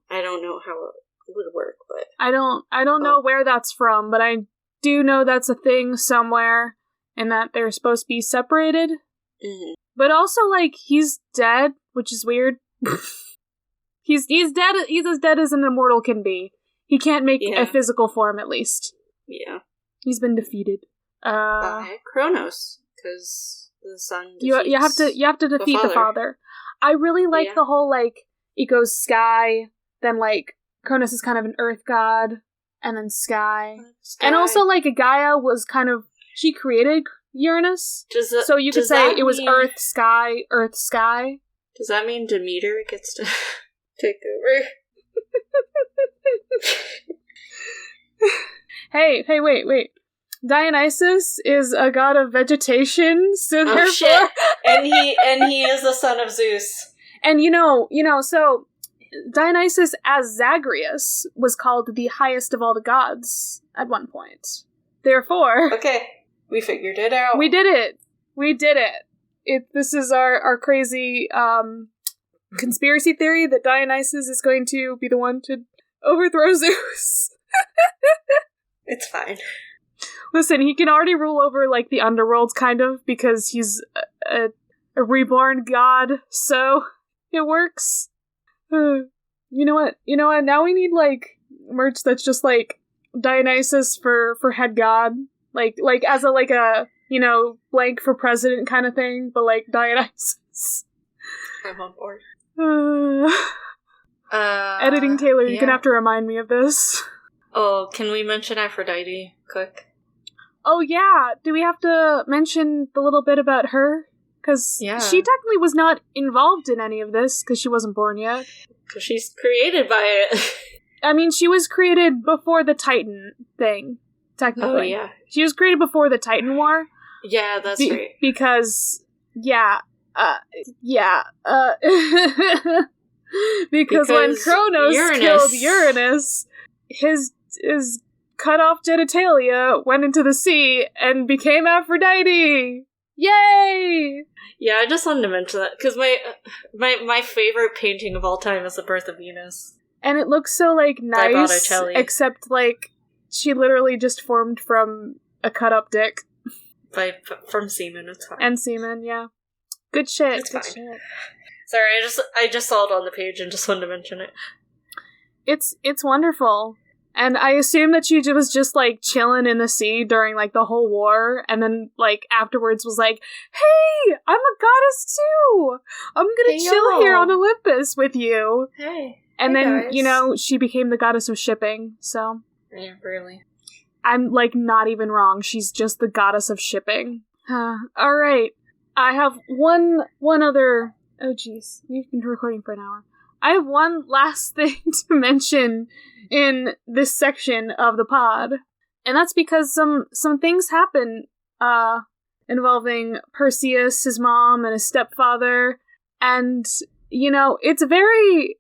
I don't know how it would work, but I don't know where that's from, but I do know that's a thing somewhere, and that they're supposed to be separated. Mm-hmm. But also, like, he's dead, which is weird. he's dead. He's as dead as an immortal can be. He can't make a physical form, at least. Yeah, he's been defeated by Kronos, because the sun. You have to defeat the father. I really like the whole like it goes sky, then like Kronos is kind of an earth god, and then sky. And also like Gaia was kind of, she created Uranus, so you could say it was earth sky. Does that mean Demeter gets to take over? Hey, wait. Dionysus is a god of vegetation, so therefore... shit. and he is the son of Zeus. And so Dionysus as Zagreus was called the highest of all the gods at one point. Therefore... Okay, we figured it out. We did it. This is our crazy conspiracy theory that Dionysus is going to be the one to overthrow Zeus. It's fine. Listen, he can already rule over, like, the underworlds, kind of, because he's a reborn god, so it works. You know what? Now we need, like, merch that's just, like, Dionysus for head god. Like as a, like, a, blank for president kind of thing, but, like, Dionysus. I'm on board. Editing Taylor, you're gonna have to remind me of this. Oh, can we mention Aphrodite quick? Oh yeah, do we have to mention the little bit about her? Because she technically was not involved in any of this, because she wasn't born yet. Because she's created by it. I mean, she was created before the Titan thing, technically. Oh yeah. She was created before the Titan War. Yeah, that's right. Because, because when Kronos killed Uranus, his cut off genitalia went into the sea and became Aphrodite. Yay! Yeah, I just wanted to mention that because my favorite painting of all time is The Birth of Venus, and it looks so like nice, except like she literally just formed from a cut up dick. From semen, it's fine. And semen, yeah. Good shit. It's fine. Shit. Sorry, I just saw it on the page and just wanted to mention it. It's wonderful. And I assume that she was just, like, chilling in the sea during, like, the whole war, and then, like, afterwards was like, hey, I'm a goddess too! I'm gonna chill here on Olympus with you! Hey. And then, guys. She became the goddess of shipping, so... Yeah, really. I'm, like, not even wrong. She's just the goddess of shipping. Alright. I have one other... Oh, jeez. We've been recording for an hour. I have one last thing to mention in this section of the pod, and that's because some things happen involving Perseus, his mom, and his stepfather, and, it's very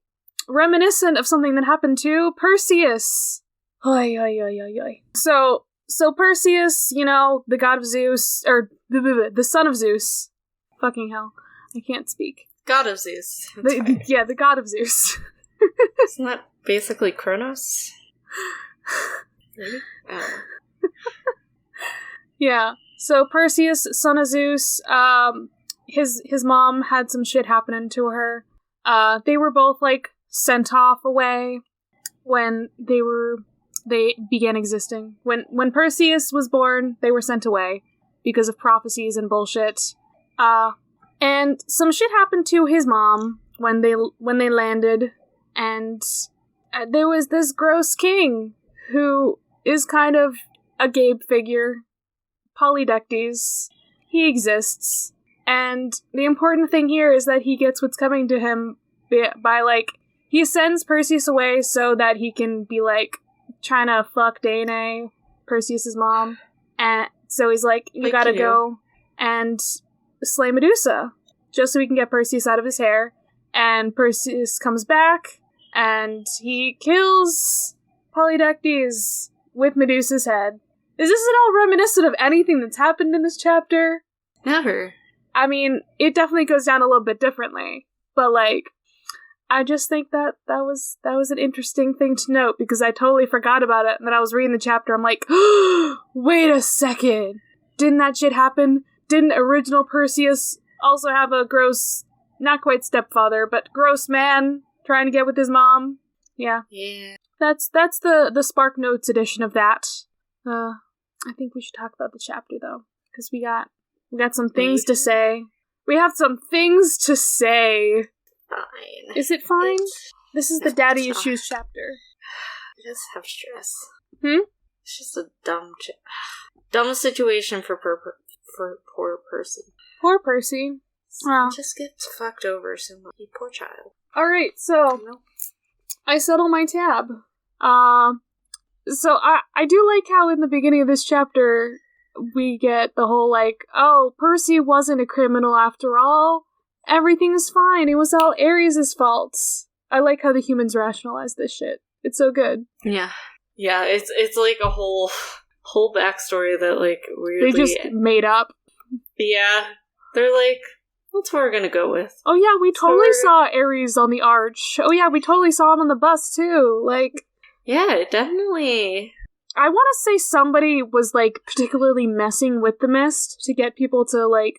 reminiscent of something that happened to Perseus. Oy, oy, oy, oy, oy. So So Perseus, the god of Zeus, or the son of Zeus. Fucking hell. I can't speak. God of Zeus. The god of Zeus. Isn't that basically Kronos? Maybe? I don't know. Yeah. So Perseus, son of Zeus, his mom had some shit happening to her. They were both, sent off away when they began existing. When Perseus was born, they were sent away because of prophecies and bullshit. And some shit happened to his mom when they landed, and there was this gross king who is kind of a Gabe figure. Polydectes. He exists. And the important thing here is that he gets what's coming to him by he sends Perseus away so that he can be, trying to fuck Danae, Perseus' mom. And so he's you gotta go and slay Medusa, just so he can get Perseus out of his hair. And Perseus comes back, and he kills Polydectes with Medusa's head. Is this at all reminiscent of anything that's happened in this chapter? Never. I mean, it definitely goes down a little bit differently, but I just think that was an interesting thing to note, because I totally forgot about it, and then I was reading the chapter, I'm like, wait a second! Didn't that shit happen? Didn't original Perseus also have a gross, not quite stepfather, but gross man trying to get with his mom? Yeah. Yeah. That's the Spark Notes edition of that. I think we should talk about the chapter, though, because we got some things to say. We have some things to say. Fine. Is it fine? This is the daddy issues chapter. I just have stress. It's just a dumb situation for poor Percy. Poor Percy. Wow. Just gets fucked over so much. Poor child. Alright, so I settle my tab. So I do like how in the beginning of this chapter we get the whole Percy wasn't a criminal after all. Everything's fine. It was all Ares' fault. I like how the humans rationalize this shit. It's so good. Yeah. Yeah, it's a whole backstory that weirdly... They just made up. Yeah. They're that's what we're gonna go with. Oh yeah, we totally saw Ares on the arch. Oh yeah, we totally saw him on the bus too. Yeah, definitely. I want to say somebody was particularly messing with the mist to get people to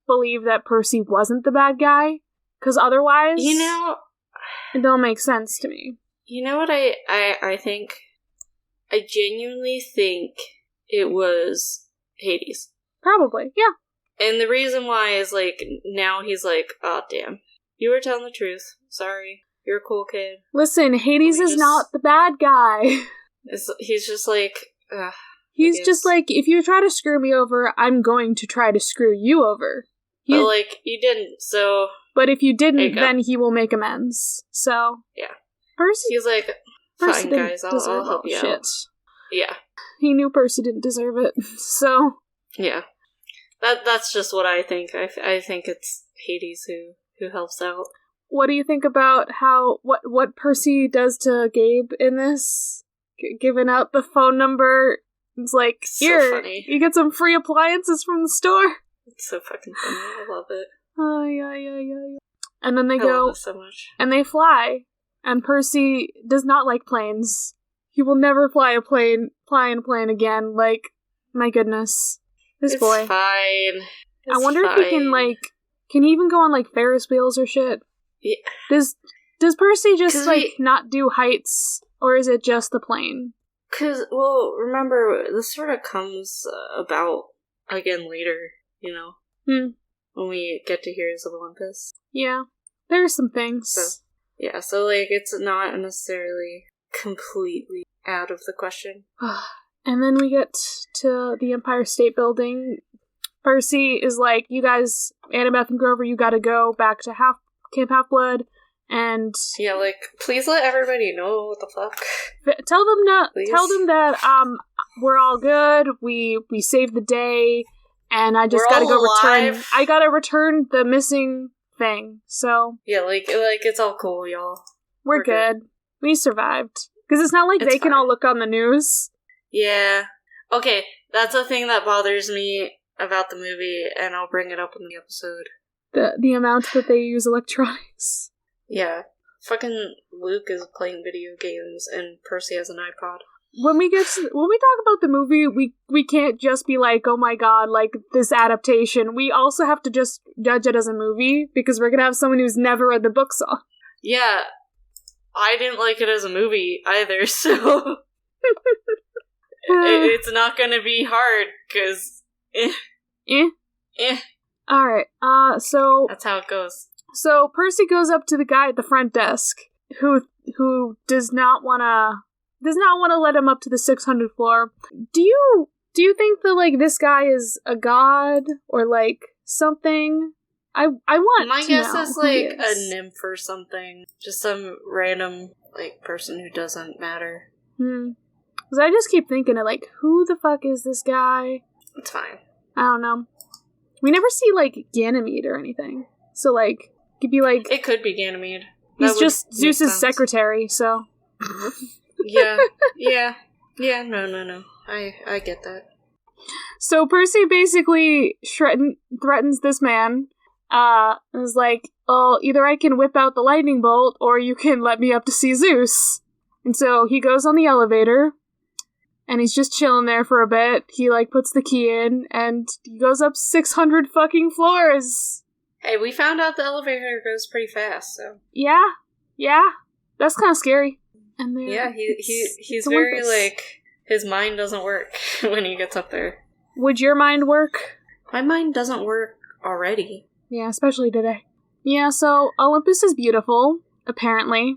believe that Percy wasn't the bad guy, because otherwise, it don't make sense to me. You know what I think? I genuinely think it was Hades. Probably, yeah. And the reason why is now he's oh damn, you were telling the truth. Sorry, you're a cool kid. Listen, Hades is not the bad guy. He's just he's just if you try to screw me over, I'm going to try to screw you over. But you didn't, so... But if you didn't, then he will make amends. So... Yeah. Percy... He's fine guys, I'll help you out. Yeah. He knew Percy didn't deserve it, so... Yeah. That's just what I think. I think it's Hades who helps out. What do you think about what Percy does to Gabe in this? Giving out the phone number. It's here, funny. You get some free appliances from the store. It's so fucking funny. I love it. Oh, yeah. And then they I go, love it so much. And they fly. And Percy does not like planes. He will never fly in a plane again. My goodness. This boy. It's fine. I wonder if he can he even go on, Ferris wheels or shit? Yeah. Does Percy just, not do heights? Or is it just the plane? Because, remember, this sort of comes about again later, when we get to Heroes of Olympus. Yeah, there are some things. So it's not necessarily completely out of the question. And then we get to the Empire State Building. Percy is you guys, Annabeth and Grover, you gotta go back to Camp Half-Blood. And yeah, please let everybody know what the fuck. Tell them that we're all good. We saved the day, and I just gotta go return. I gotta return the missing thing. So yeah, it's all cool, y'all. We're good. We survived because it's not they can all look on the news. Yeah. Okay, that's a thing that bothers me about the movie, and I'll bring it up in the episode. The amount that they use electronics. Yeah. Fucking Luke is playing video games, and Percy has an iPod. When we talk about the movie, we can't just be like, oh my god, like, this adaptation. We also have to just judge it as a movie, because we're gonna have someone who's never read the books on. Yeah. I didn't like it as a movie either, so... it's not gonna be hard, because... Alright, so... That's how it goes. So, Percy goes up to the guy at the front desk, who does not want to let him up to the 600th floor. Do you think that, like, this guy is a god, or, like, something? I want My to guess know is, who like, he is. a nymph or something. Just some random, like, person who doesn't matter. Because I just keep thinking of, like, who the fuck is this guy? It's fine. I don't know. We never see, like, Ganymede or anything. So, like, could be like... It could be Ganymede. He's just Zeus's secretary, so... Yeah, no. I get that. So Percy basically threatens this man, and is like, oh, either I can whip out the lightning bolt, or you can let me up to see Zeus. And so he goes on the elevator, and he's just chilling there for a bit. He, like, puts the key in, and he goes up 600 fucking floors! Hey, we found out the elevator goes pretty fast, so... Yeah. That's kind of scary. And yeah, he's very, like... His mind doesn't work when he gets up there. Would your mind work? My mind doesn't work already. Yeah, especially today. Yeah, so Olympus is beautiful, apparently.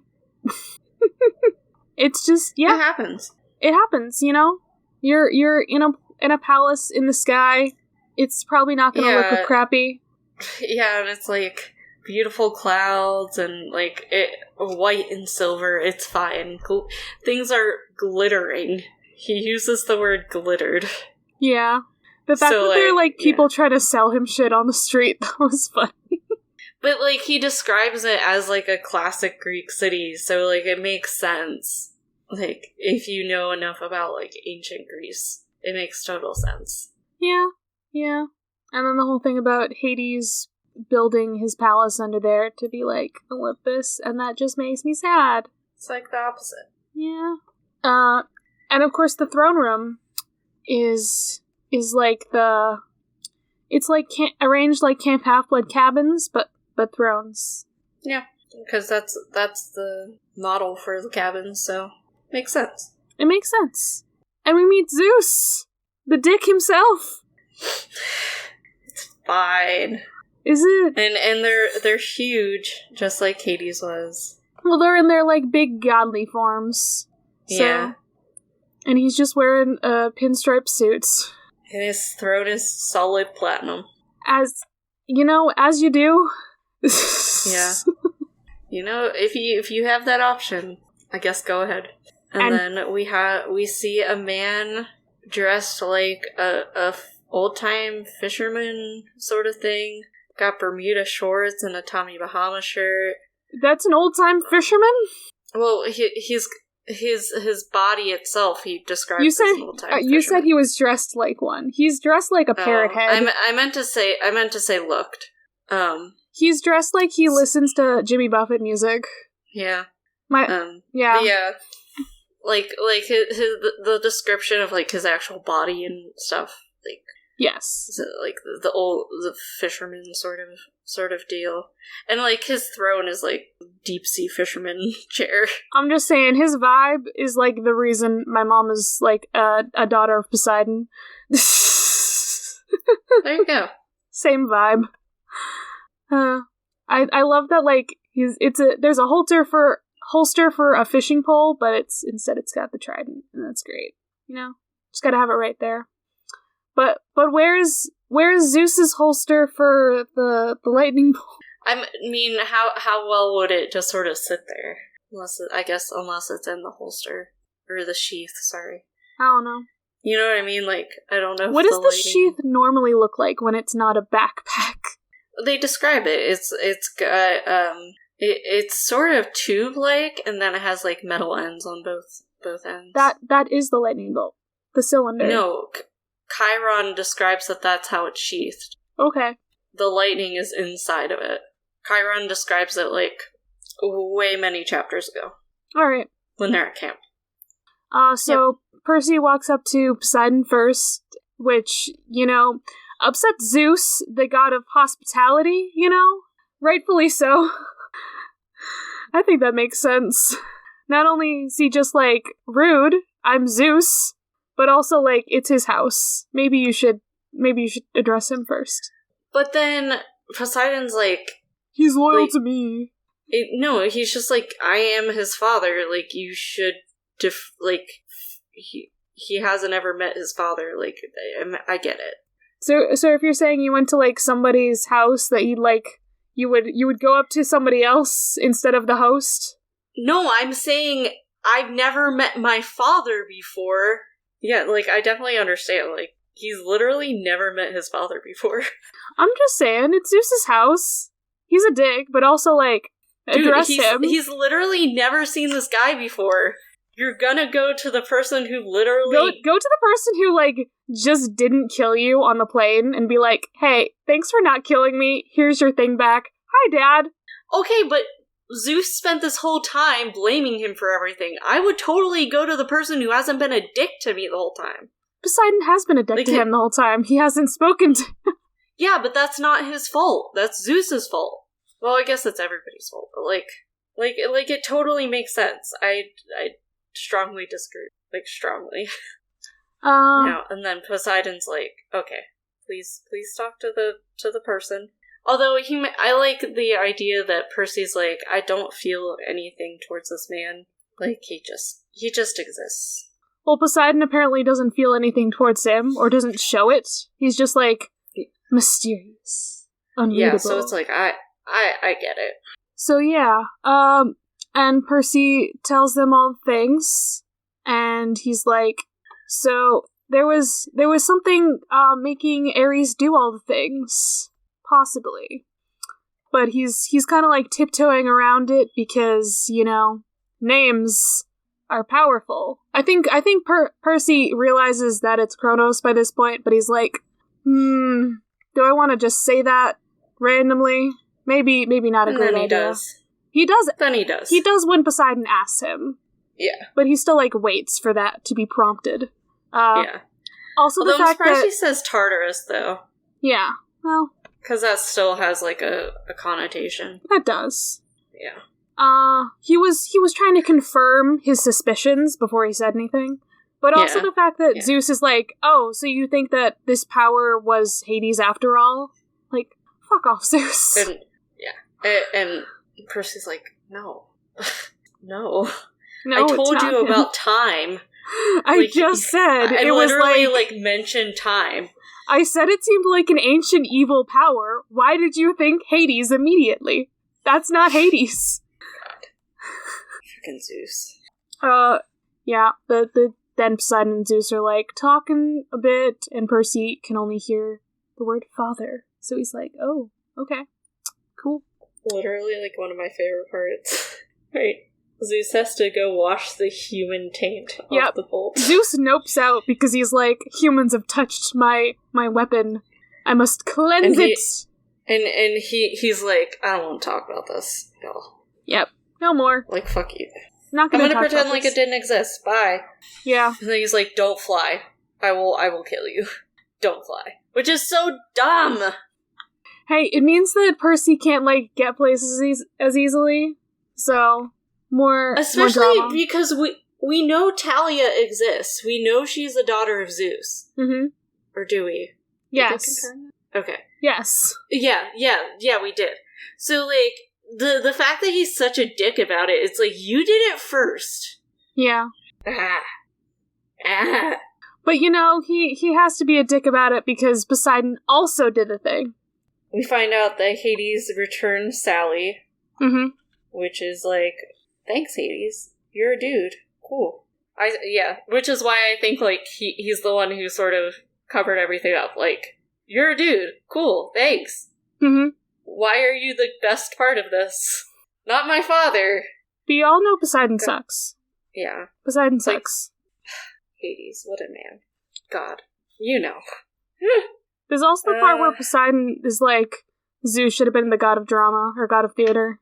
It's just, yeah. It happens. It happens, you know? You're in a palace in the sky. It's probably not gonna look crappy. Yeah, and it's like beautiful clouds and like white and silver. It's fine. Things are glittering. He uses the word glittered. Yeah. The fact that they're like people trying to sell him shit on the street, that was funny. But like he describes it as like a classic Greek city, so like it makes sense. Like if you know enough about like ancient Greece, it makes total sense. Yeah. And then the whole thing about Hades building his palace under there to be like Olympus, and that just makes me sad. It's like the opposite. Yeah. And of course the throne room is like it's like arranged like Camp Half-Blood cabins, but thrones. Yeah, because that's the model for the cabins, so makes sense. It makes sense. And we meet Zeus, the dick himself. It's fine. Is it? And they're huge, just like Hades was. Well, they're in their like big godly forms. So. Yeah. And he's just wearing pinstripe suits. And his throat is solid platinum. As you do. Yeah. You know, if you have that option, I guess go ahead. And then we see a man dressed like a old-time fisherman sort of thing. Got Bermuda shorts and a Tommy Bahama shirt. That's an old-time fisherman? Well, his body itself, he describes as an old-time fisherman. You said he was dressed like one. He's dressed like a parrot head. I meant to say looked. He's dressed like he listens to Jimmy Buffett music. Yeah. Yeah. Yeah. Like the description of like his actual body and stuff. Like yes, like the fisherman sort of deal, and like his throne is like deep sea fisherman chair. I'm just saying his vibe is like the reason my mom is like a daughter of Poseidon. There you go. Same vibe. I love that like there's a holster for a fishing pole, but it's got the trident, and that's great. You know, just gotta have it right there. But where's Zeus's holster for the lightning bolt? I mean, how well would it just sort of sit there? Unless it's in the holster or the sheath. Sorry, I don't know. You know what I mean? Like I don't know. What does the sheath normally look like when it's not a backpack? They describe it. It's got it's sort of tube-like, and then it has like metal ends on both ends. That is the lightning bolt. The cylinder. No, Chiron describes that that's how it's sheathed. Okay. The lightning is inside of it. Chiron describes it, like, way many chapters ago. Alright. When they're at camp. So Percy walks up to Poseidon first, which, upsets Zeus, the god of hospitality, Rightfully so. I think that makes sense. Not only is he just, rude, I'm Zeus, but also, it's his house. Maybe you should address him first. But then Poseidon's like... He's loyal to me. No, he's just like, I am his father, you should... He hasn't ever met his father, I get it. So if you're saying you went to, somebody's house that you would go up to somebody else instead of the host? No, I'm saying I've never met my father before. Yeah, I definitely understand, he's literally never met his father before. I'm just saying, it's Zeus's house. He's a dick, but also, address him. He's literally never seen this guy before. You're gonna go to the person who literally... Go to the person who, just didn't kill you on the plane and be like, hey, thanks for not killing me, here's your thing back. Hi, Dad. Okay, but Zeus spent this whole time blaming him for everything. I would totally go to the person who hasn't been a dick to me the whole time. Poseidon has been a dick to him the whole time. He hasn't spoken to him. Yeah, but that's not his fault. That's Zeus's fault. Well, I guess it's everybody's fault, but it totally makes sense. I strongly disagree. Strongly. And then Poseidon's like, okay, please talk to the person. Although I like the idea that Percy's like, I don't feel anything towards this man. He just exists. Well, Poseidon apparently doesn't feel anything towards him, or doesn't show it. He's just mysterious, unreadable. Yeah, so it's I get it. So yeah, and Percy tells them all the things, and he's like, so there was something making Ares do all the things, possibly, but he's kind of tiptoeing around it because names are powerful. I think Percy realizes that it's Kronos by this point, but he's like, do I want to just say that randomly? Maybe not a great idea. He does. Then he does. He does when Poseidon asks him. Yeah. But he still waits for that to be prompted. Yeah. Also, although the fact I'm surprised that he says Tartarus though. Yeah. Well, because that still has a connotation. That does. Yeah. He was trying to confirm his suspicions before he said anything. But also the fact that Zeus is oh, so you think that this power was Hades after all? Fuck off, Zeus. And Percy's like, no. No. No, I told you about time. I just said I it was literally mentioned time. I said it seemed like an ancient evil power. Why did you think Hades immediately? That's not Hades. God. Fucking Zeus. Yeah, then Poseidon and Zeus are talking a bit, and Percy can only hear the word father. So he's like, oh, okay. Cool. Literally one of my favorite parts. Right. Zeus has to go wash the human taint off the bolt. Zeus nopes out because he's like, humans have touched my weapon. I must cleanse it. And he's like, I don't want to talk about this. No. Yep. No more. Fuck you. I'm gonna pretend it didn't exist. Bye. Yeah. And then he's like, don't fly. I will kill you. Don't fly. Which is so dumb! Hey, it means that Percy can't, get places as easily. So, especially more drama. Because we know Talia exists. We know she's the daughter of Zeus. Mm-hmm. Or do we? Yes. Okay. Yes. Yeah, we did. So, the fact that he's such a dick about it, it's you did it first. Yeah. Ah. But he has to be a dick about it because Poseidon also did the thing. We find out that Hades returned Sally. Mm-hmm. Which is thanks, Hades. You're a dude. Cool. Which is why I think he's the one who sort of covered everything up. You're a dude. Cool. Thanks. Mm-hmm. Why are you the best part of this? Not my father. But you all know Poseidon sucks. Yeah. Poseidon sucks. Hades, what a man. God. You know. There's also the part where Poseidon is like, Zeus should have been the god of drama, or god of theater.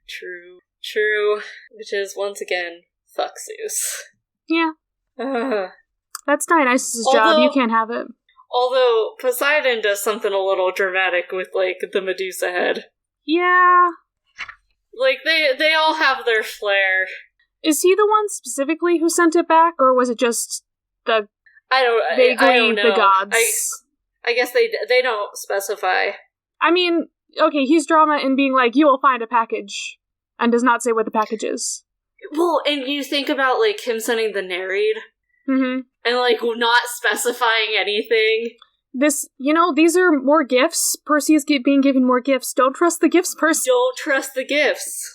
True. Which is, once again, fuck Zeus. Yeah. That's Dionysus' job, you can't have it. Although, Poseidon does something a little dramatic with, like, the Medusa head. Yeah. Like, they all have their flair. Is he the one specifically who sent it back, or was it just the... I don't know. The gods? I guess they don't specify. I mean, okay, he's drama in being like, you will find a package, and does not say what the package is. Well, and you think about, like, him sending the Nereid, and, like, not specifying anything. These are more gifts. Percy is being given more gifts. Don't trust the gifts, Percy. Don't trust the gifts.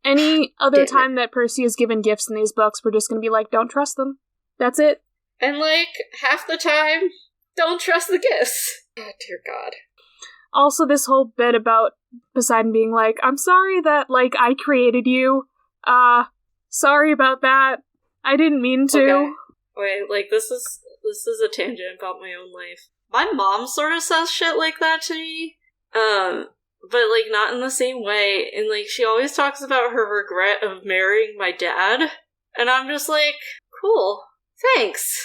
Any other time that Percy is given gifts in these books, we're just gonna be like, don't trust them. That's it. And, like, half the time, don't trust the gifts. Oh, dear God. Also, this whole bit about Poseidon being like, I'm sorry that, like, I created you. Sorry about that. I didn't mean to. Okay. Wait, like, this is a tangent about my own life. My mom sort of says shit like that to me. But, like, not in the same way. And, like, she always talks about her regret of marrying my dad. And I'm just like, cool. Thanks.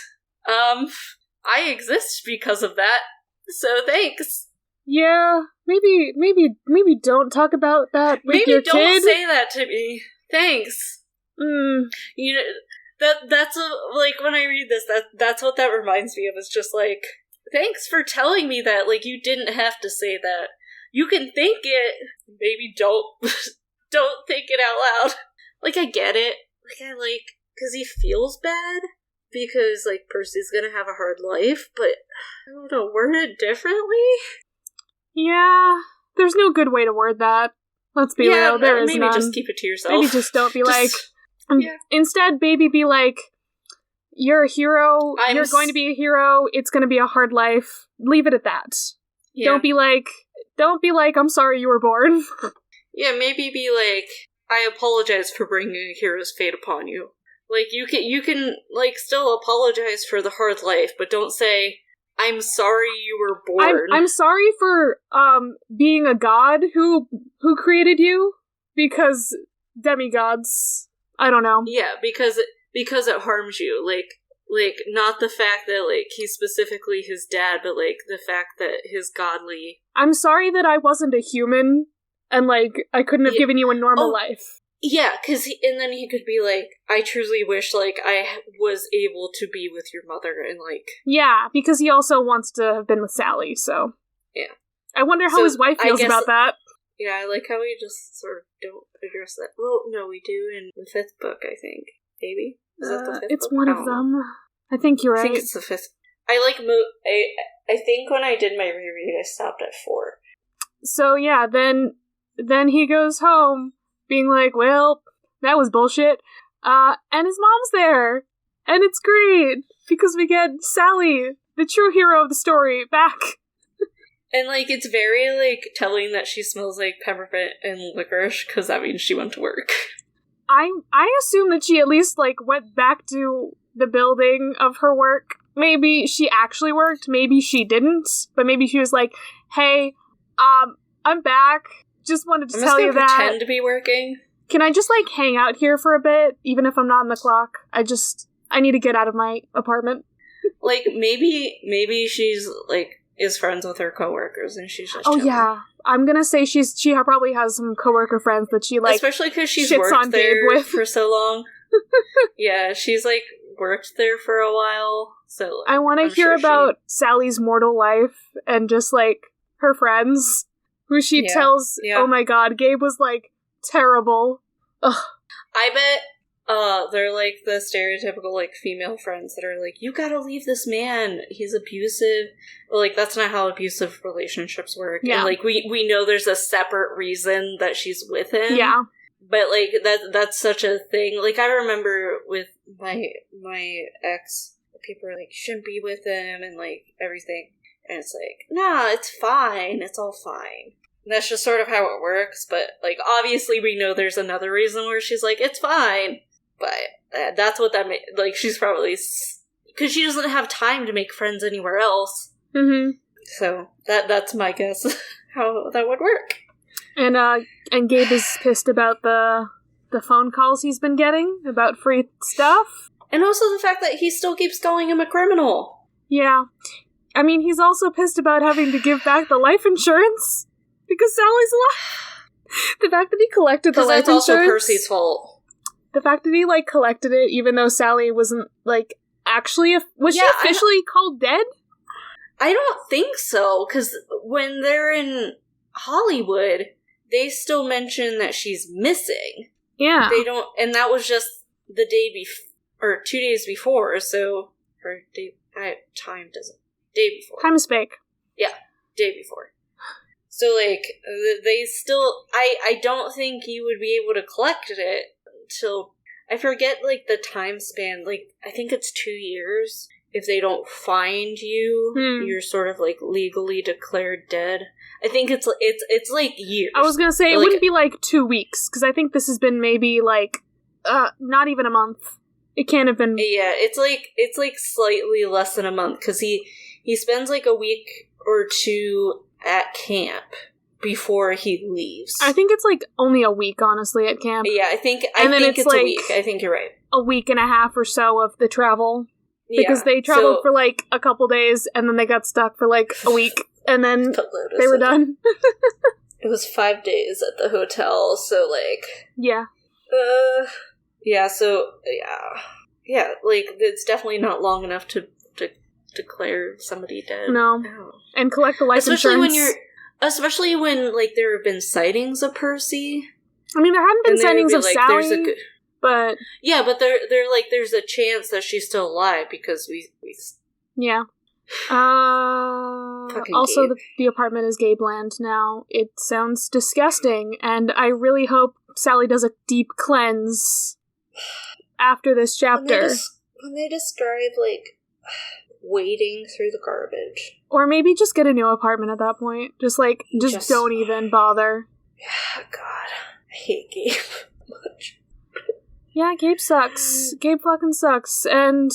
I exist because of that. So thanks. Yeah, maybe don't talk about that with your kid. Maybe don't say that to me. Thanks. You know, that's like, when I read this, that's what that reminds me of. It's just like, thanks for telling me that. Like, you didn't have to say that. You can think it. Maybe don't think it out loud. Like, I get it. Like, because he feels bad. Because, like, Percy's gonna have a hard life, but I don't know, word it differently? Yeah, there's no good way to word that. Let's be real, there is maybe none. Just keep it to yourself. Maybe just don't be like... Instead, baby, be like, you're a hero, you're going to be a hero, it's going to be a hard life. Leave it at that. Yeah. Don't be like, I'm sorry you were born. Yeah, maybe be like, I apologize for bringing a hero's fate upon you. Like, you can, like, still apologize for the hard life, but don't say, I'm sorry you were born. I'm sorry for, being a god who created you, because demigods, I don't know. Yeah, because it harms you, like, not the fact that, like, he's specifically his dad, but, like, the fact that his godly... I'm sorry that I wasn't a human, and, like, I couldn't have given you a normal life. Yeah, and then he could be like, I truly wish, like, I was able to be with your mother, and, like... Yeah, because he also wants to have been with Sally, so... Yeah. I wonder how his wife feels about that. Yeah, I like how we just sort of don't address that. Well, no, we do in the 5th book, I think. Maybe? Is that the 5th book? It's one of them. I think you're right. I think it's the 5th. I think when I did my reread, I stopped at 4. So, yeah, then he goes home, being like, well, that was bullshit. And his mom's there. And it's great, because we get Sally, the true hero of the story, back. And, like, it's very, like, telling that she smells like peppermint and licorice, because that means she went to work. I assume that she at least, like, went back to the building of her work. Maybe she actually worked, maybe she didn't, but maybe she was like, hey, I'm back. Just wanted to tell you that. I'm just gonna pretend to be working. Can I just, like, hang out here for a bit, even if I'm not on the clock? I need to get out of my apartment. Like, maybe she's, like, is friends with her coworkers, and she's just chilling. Yeah. I'm gonna say she probably has some coworker friends that she, like, especially because she's worked there for so long. Yeah, she's, like, worked there for a while, so, like, I want to hear about Sally's mortal life, and just, like, her friends, who she tells, oh my god, Gabe was, like, terrible. Ugh. I bet they're, like, the stereotypical, like, female friends that are like, you gotta leave this man, he's abusive. Well, like, that's not how abusive relationships work. Yeah. And, like, we know there's a separate reason that she's with him. Yeah. But, like, that's such a thing. Like, I remember with my ex, people were like, you shouldn't be with him, and, like, everything. And it's like, nah, it's fine, it's all fine. And that's just sort of how it works, but, like, obviously we know there's another reason where she's like, it's fine. But that's what that like, she's probably... Because she doesn't have time to make friends anywhere else. Mm-hmm. So, that's my guess how that would work. And Gabe is pissed about the phone calls he's been getting about free stuff. And also the fact that he still keeps calling him a criminal. Yeah. I mean, he's also pissed about having to give back the life insurance because Sally's alive. The fact that he collected the life insurance... Because that's also Percy's fault. The fact that he, like, collected it even though Sally wasn't, like, actually... Was she officially called dead? I don't think so, because when they're in Hollywood, they still mention that she's missing. Yeah. They don't... And that was just the day before... Or 2 days before, so... Or day... time doesn't... Day before. Time is fake. Yeah, day before. So, like, they still... I don't think you would be able to collect it until... I forget, like, the time span. Like, I think it's 2 years. If they don't find you, you're sort of, like, legally declared dead. I think it's like years. I was gonna say, it wouldn't be, like, 2 weeks, because I think this has been maybe, like, not even a month. It can't have been... Yeah, it's like slightly less than a month, because he spends, like, a week or two at camp before he leaves. I think it's, like, only a week, honestly, at camp. Yeah, I think it's like, a week. I think you're right. A week and a half or so of the travel. Because they traveled for, like, a couple days, and then they got stuck for, like, a week, and then they were done. It was 5 days at the hotel, so, like... Yeah. Yeah, so, yeah, like, it's definitely not long enough to declare somebody dead. No. And collect the life insurance. Especially when, like, there have been sightings of Percy. I mean, there hadn't been sightings of Sally, but... Yeah, but they're like, there's a chance that she's still alive, because we... Yeah. Also, the apartment is Gabeland now. It sounds disgusting, and I really hope Sally does a deep cleanse after this chapter. When they describe, like, wading through the garbage. Or maybe just get a new apartment at that point. Just don't even bother. God, I hate Gabe much. Yeah, Gabe sucks. Gabe fucking sucks. And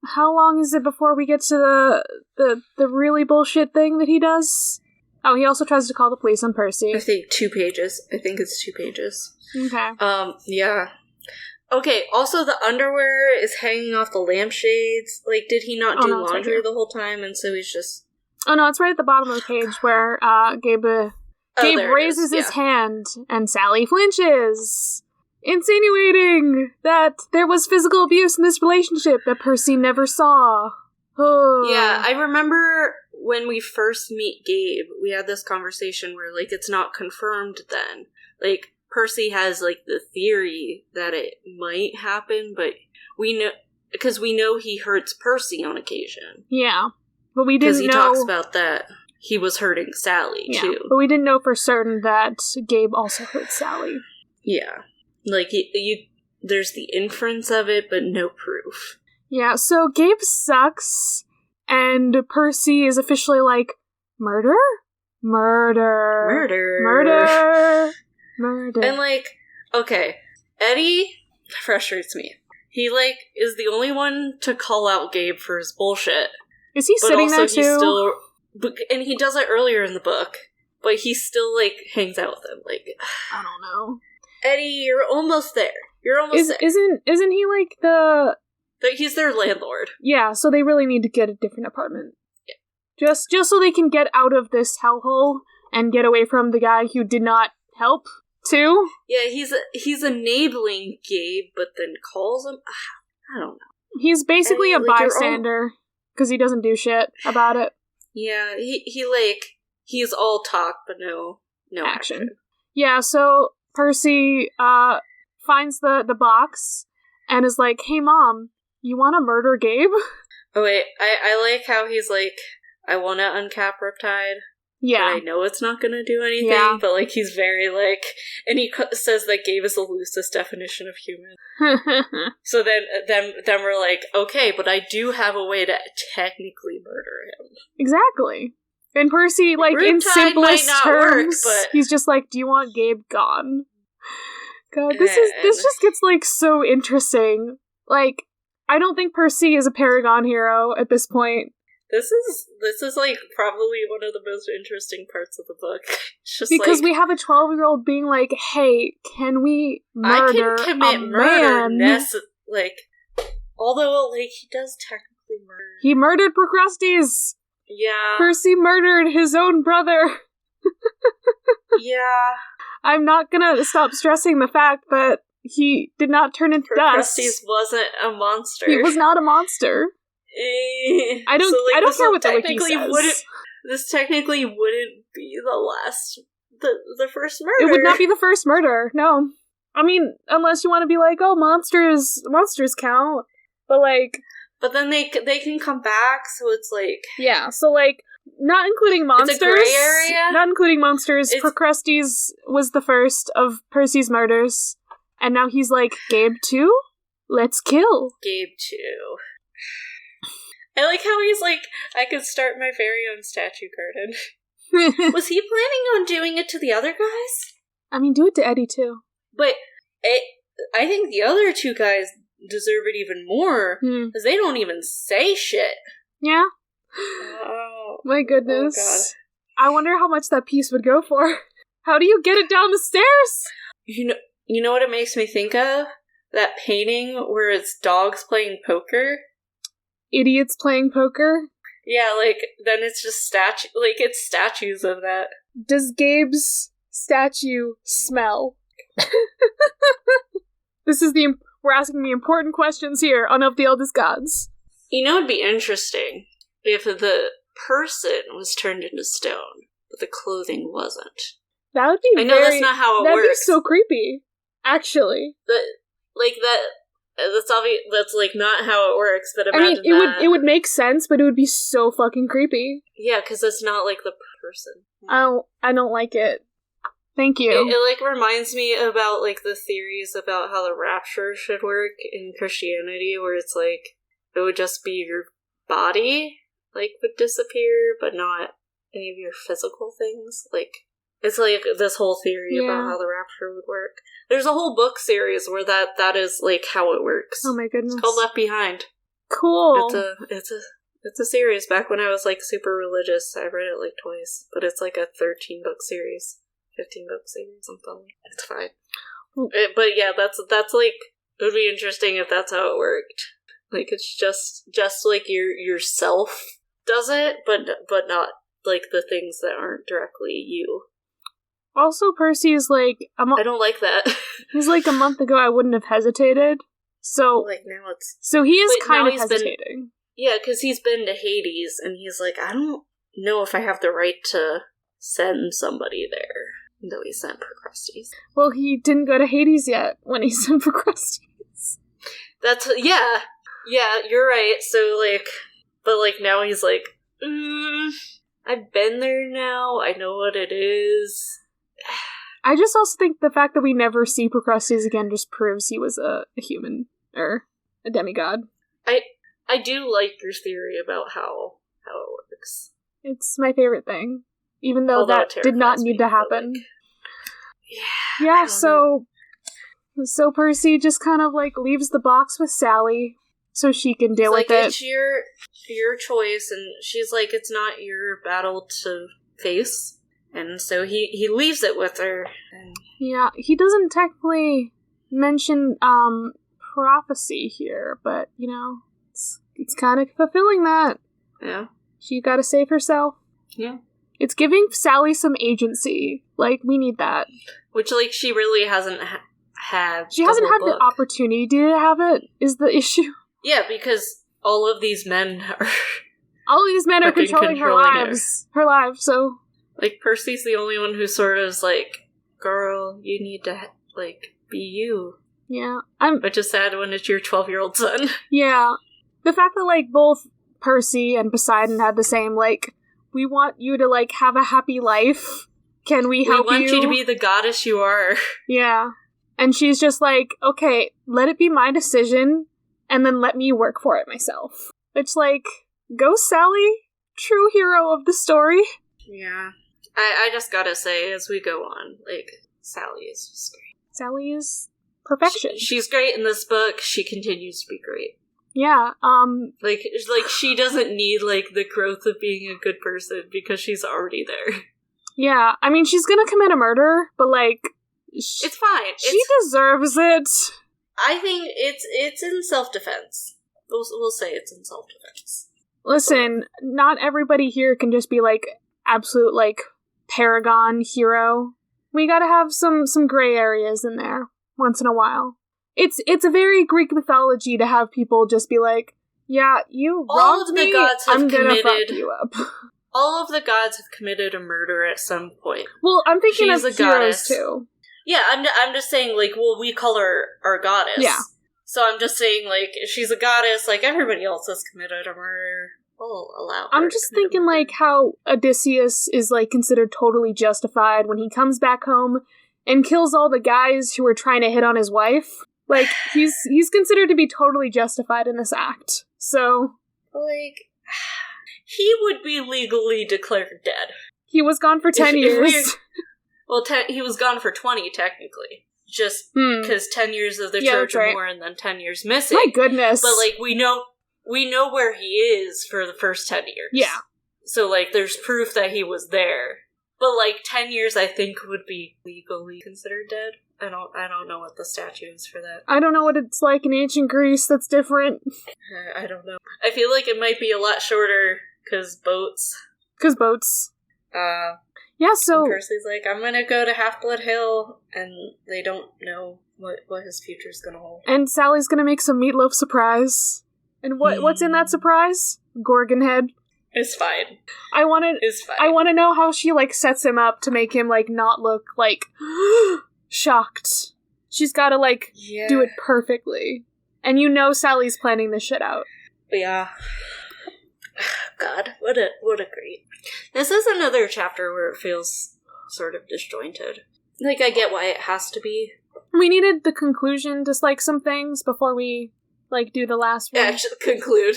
how long is it before we get to the really bullshit thing that he does? Oh, he also tries to call the police on Percy. I think 2 pages. I think it's 2 pages. Okay. Yeah. Okay, also the underwear is hanging off the lampshades. Like, did he not do laundry the whole time, and so he's just... Oh, no, it's right at the bottom of the page where Gabe raises his hand, and Sally flinches, insinuating that there was physical abuse in this relationship that Percy never saw. Oh. Yeah, I remember when we first meet Gabe, we had this conversation where, like, it's not confirmed then. Like, Percy has, like, the theory that it might happen, but we know... Because we know he hurts Percy on occasion. Yeah, but we didn't know... Because he talks about that he was hurting Sally, too. But we didn't know for certain that Gabe also hurt Sally. Yeah. Like, there's the inference of it, but no proof. Yeah, so Gabe sucks, and Percy is officially like, murder? Murder. Murder. Murder. Murder. And, like, okay, Eddie frustrates me. He, like, is the only one to call out Gabe for his bullshit. Is he sitting there, too? And he does it earlier in the book, but he still, like, hangs out with him. Like, I don't know. Eddie, you're almost there. You're almost there. Isn't he, like, the... He's their landlord. Yeah, so they really need to get a different apartment. Yeah. Just so they can get out of this hellhole and get away from the guy who did not help, too. Yeah, he's enabling Gabe, but then calls him... I don't know. He's basically a bystander, because he doesn't do shit about it. Yeah, he's all talk, but no action. Yeah, so Percy finds the box and is like, hey, Mom, you want to murder Gabe? Oh, wait, I like how he's like, I want to uncap Riptide. Yeah. But I know it's not going to do anything, but, like, he's very, like... And he says that Gabe is the loosest definition of human. So then we're like, okay, but I do have a way to technically murder him. Exactly. And Percy, like, Riptide in simplest terms, work, but... he's just like, do you want Gabe gone? God, this just gets, like, so interesting. Like, I don't think Percy is a Paragon hero at this point. This is like probably one of the most interesting parts of the book. It's just because like, we have a 12-year-old being like, "Hey, can we murder I can commit a murder, man?" like, although like he does technically murder. He murdered Procrustes. Yeah. Percy murdered his own brother. Yeah. I'm not gonna stop stressing the fact that he did not turn into dust. Procrustes wasn't a monster. He was not a monster. I don't care what the wiki says. This technically wouldn't be the first murder. It would not be the first murder, no. I mean, unless you want to be like, oh, monsters count. But like... But then they can come back, so it's like... Yeah, so like, not including monsters... It's a gray area? Not including monsters, Procrustes was the first of Percy's murders. And now he's like, Gabe too? Let's kill. Gabe too. I like how he's like, I could start my very own statue garden. Was he planning on doing it to the other guys? I mean, do it to Eddie too. But I think the other two guys deserve it even more, because they don't even say shit. Yeah? Oh. My goodness. Oh God. I wonder how much that piece would go for. How do you get it down the stairs? You know what it makes me think of? That painting where it's dogs playing poker. Idiots playing poker? Yeah, like, then it's just it's statues of that. Does Gabe's statue smell? We're asking the important questions here on Of the Eldest Gods. You know, it'd be interesting if the person was turned into stone, but the clothing wasn't. That would be I know that's not how it works. That'd be so creepy, actually. But, like, that's obvious. That's like not how it works. But imagine it would make sense, but it would be so fucking creepy. Yeah, because it's not like the person. I don't like it. Thank you. It like reminds me about like the theories about how the rapture should work in Christianity, where it's like it would just be your body like would disappear, but not any of your physical things. Like it's like this whole theory about how the rapture would work. There's a whole book series where that is like how it works. Oh my goodness! It's called Left Behind. Cool. It's a series. Back when I was like super religious, I read it like twice. But it's like a 13-book series, 15-book series, something. It's fine. But yeah, that's like it would be interesting if that's how it worked. Like it's just like yourself does it, but not like the things that aren't directly you. Also, Percy is like... I don't like that. He's like, a month ago I wouldn't have hesitated. So... Like, now it's... So he is kind of hesitating. Yeah, because he's been to Hades, and he's like, I don't know if I have the right to send somebody there. Though he sent Procrustes. Well, he didn't go to Hades yet when he sent Procrustes. That's... Yeah. Yeah, you're right. So, like... But, like, now he's like, I've been there now. I know what it is. I just also think the fact that we never see Procrustes again just proves he was a human, or a demigod. I do like your theory about how it works. It's my favorite thing. Even though that did not need to happen. Like, yeah, so Percy just kind of like leaves the box with Sally so she can deal with it. It's your choice, and she's like, it's not your battle to face. And so he leaves it with her. Yeah, he doesn't technically mention prophecy here, but, you know, it's kind of fulfilling that. Yeah. She gotta save herself. Yeah. It's giving Sally some agency. Like, we need that. Which, like, she really hasn't had. She hasn't had the opportunity to have it, is the issue. Yeah, because all of these men are... All of these men are controlling her lives. Her lives, so... Like, Percy's the only one who sort of is like, girl, you need to, like, be you. Yeah. Which is sad when it's your 12-year-old son. Yeah. The fact that, like, both Percy and Poseidon had the same, like, we want you to, like, have a happy life. Can we help you? We want you to be the goddess you are. Yeah. And she's just like, okay, let it be my decision, and then let me work for it myself. It's like, go Sally, true hero of the story. Yeah. I just gotta say, as we go on, like, Sally is just great. Sally is perfection. She's great in this book. She continues to be great. Yeah, Like she doesn't need, like, the growth of being a good person because she's already there. Yeah, I mean, she's gonna commit a murder, but, like... It's fine. She deserves it. I think it's in self-defense. We'll say it's in self-defense. Listen, not everybody here can just be, like, absolute, like, paragon hero. We gotta have some gray areas in there, once in a while. It's a very Greek mythology to have people just be like, yeah, you wronged me, I'm gonna fuck you up. All of the gods have committed a murder at some point. Well, I'm thinking She's of a heroes, goddess. too. Yeah, I'm just saying, like, well, we call her our goddess. Yeah. So I'm just saying, like, if she's a goddess, like, everybody else has committed a murder. We'll allow her. I'm just thinking, like, how Odysseus is, like, considered totally justified when he comes back home and kills all the guys who were trying to hit on his wife. Like, he's considered to be totally justified in this act. So... Like, he would be legally declared dead. He was gone for 10 years. Well, he was gone for 20, technically. Just because 10 years of the church or more and then 10 years missing. My goodness. But, like, we know where he is for the first 10 years. Yeah. So, like, there's proof that he was there. But, like, 10 years, I think, would be legally considered dead. I don't know what the statute is for that. I don't know what it's like in ancient Greece that's different. I don't know. I feel like it might be a lot shorter, because boats. Yeah, so... Percy's like, I'm gonna go to Half-Blood Hill, and they don't know what his future's gonna hold. And Sally's gonna make some meatloaf surprise. And what's in that surprise? Gorgon head. It's fine. It's fine. I wanna know how she, like, sets him up to make him, like, not look, like, shocked. She's gotta, like, do it perfectly. And you know Sally's planning this shit out. Yeah. God, what a great... This is another chapter where it feels sort of disjointed. Like, I get why it has to be. We needed the conclusion to, like, some things before we, like, do the last one. Actually, conclude.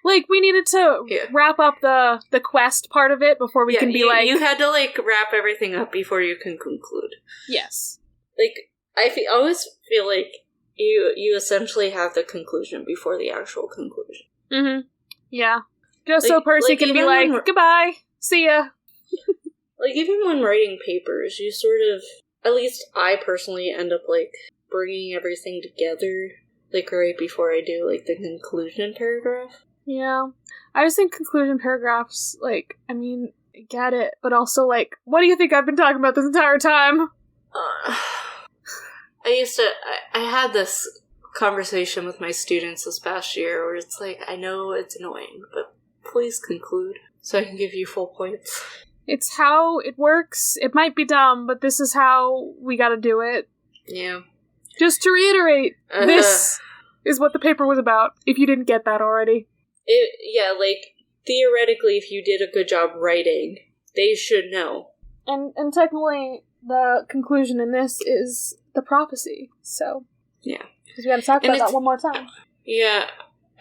Like, we needed to wrap up the quest part of it before we can be like... You had to, like, wrap everything up before you can conclude. Yes. Like, I always feel like you essentially have the conclusion before the actual conclusion. Mm-hmm. Yeah. Just like, so Percy can be like, goodbye, see ya. Like, even when writing papers, you sort of, at least I personally end up, like, bringing everything together, like, right before I do, like, the conclusion paragraph. Yeah. I just think conclusion paragraphs, like, I mean, I get it, but also, like, what do you think I've been talking about this entire time? I had this conversation with my students this past year where it's like, I know it's annoying, but please conclude so I can give you full points. It's how it works. It might be dumb, but this is how we gotta do it. Yeah. Just to reiterate, this is what the paper was about, if you didn't get that already. Like, theoretically, if you did a good job writing, they should know. And technically, the conclusion in this is the prophecy, so... Yeah. Because we gotta talk about that one more time. Yeah,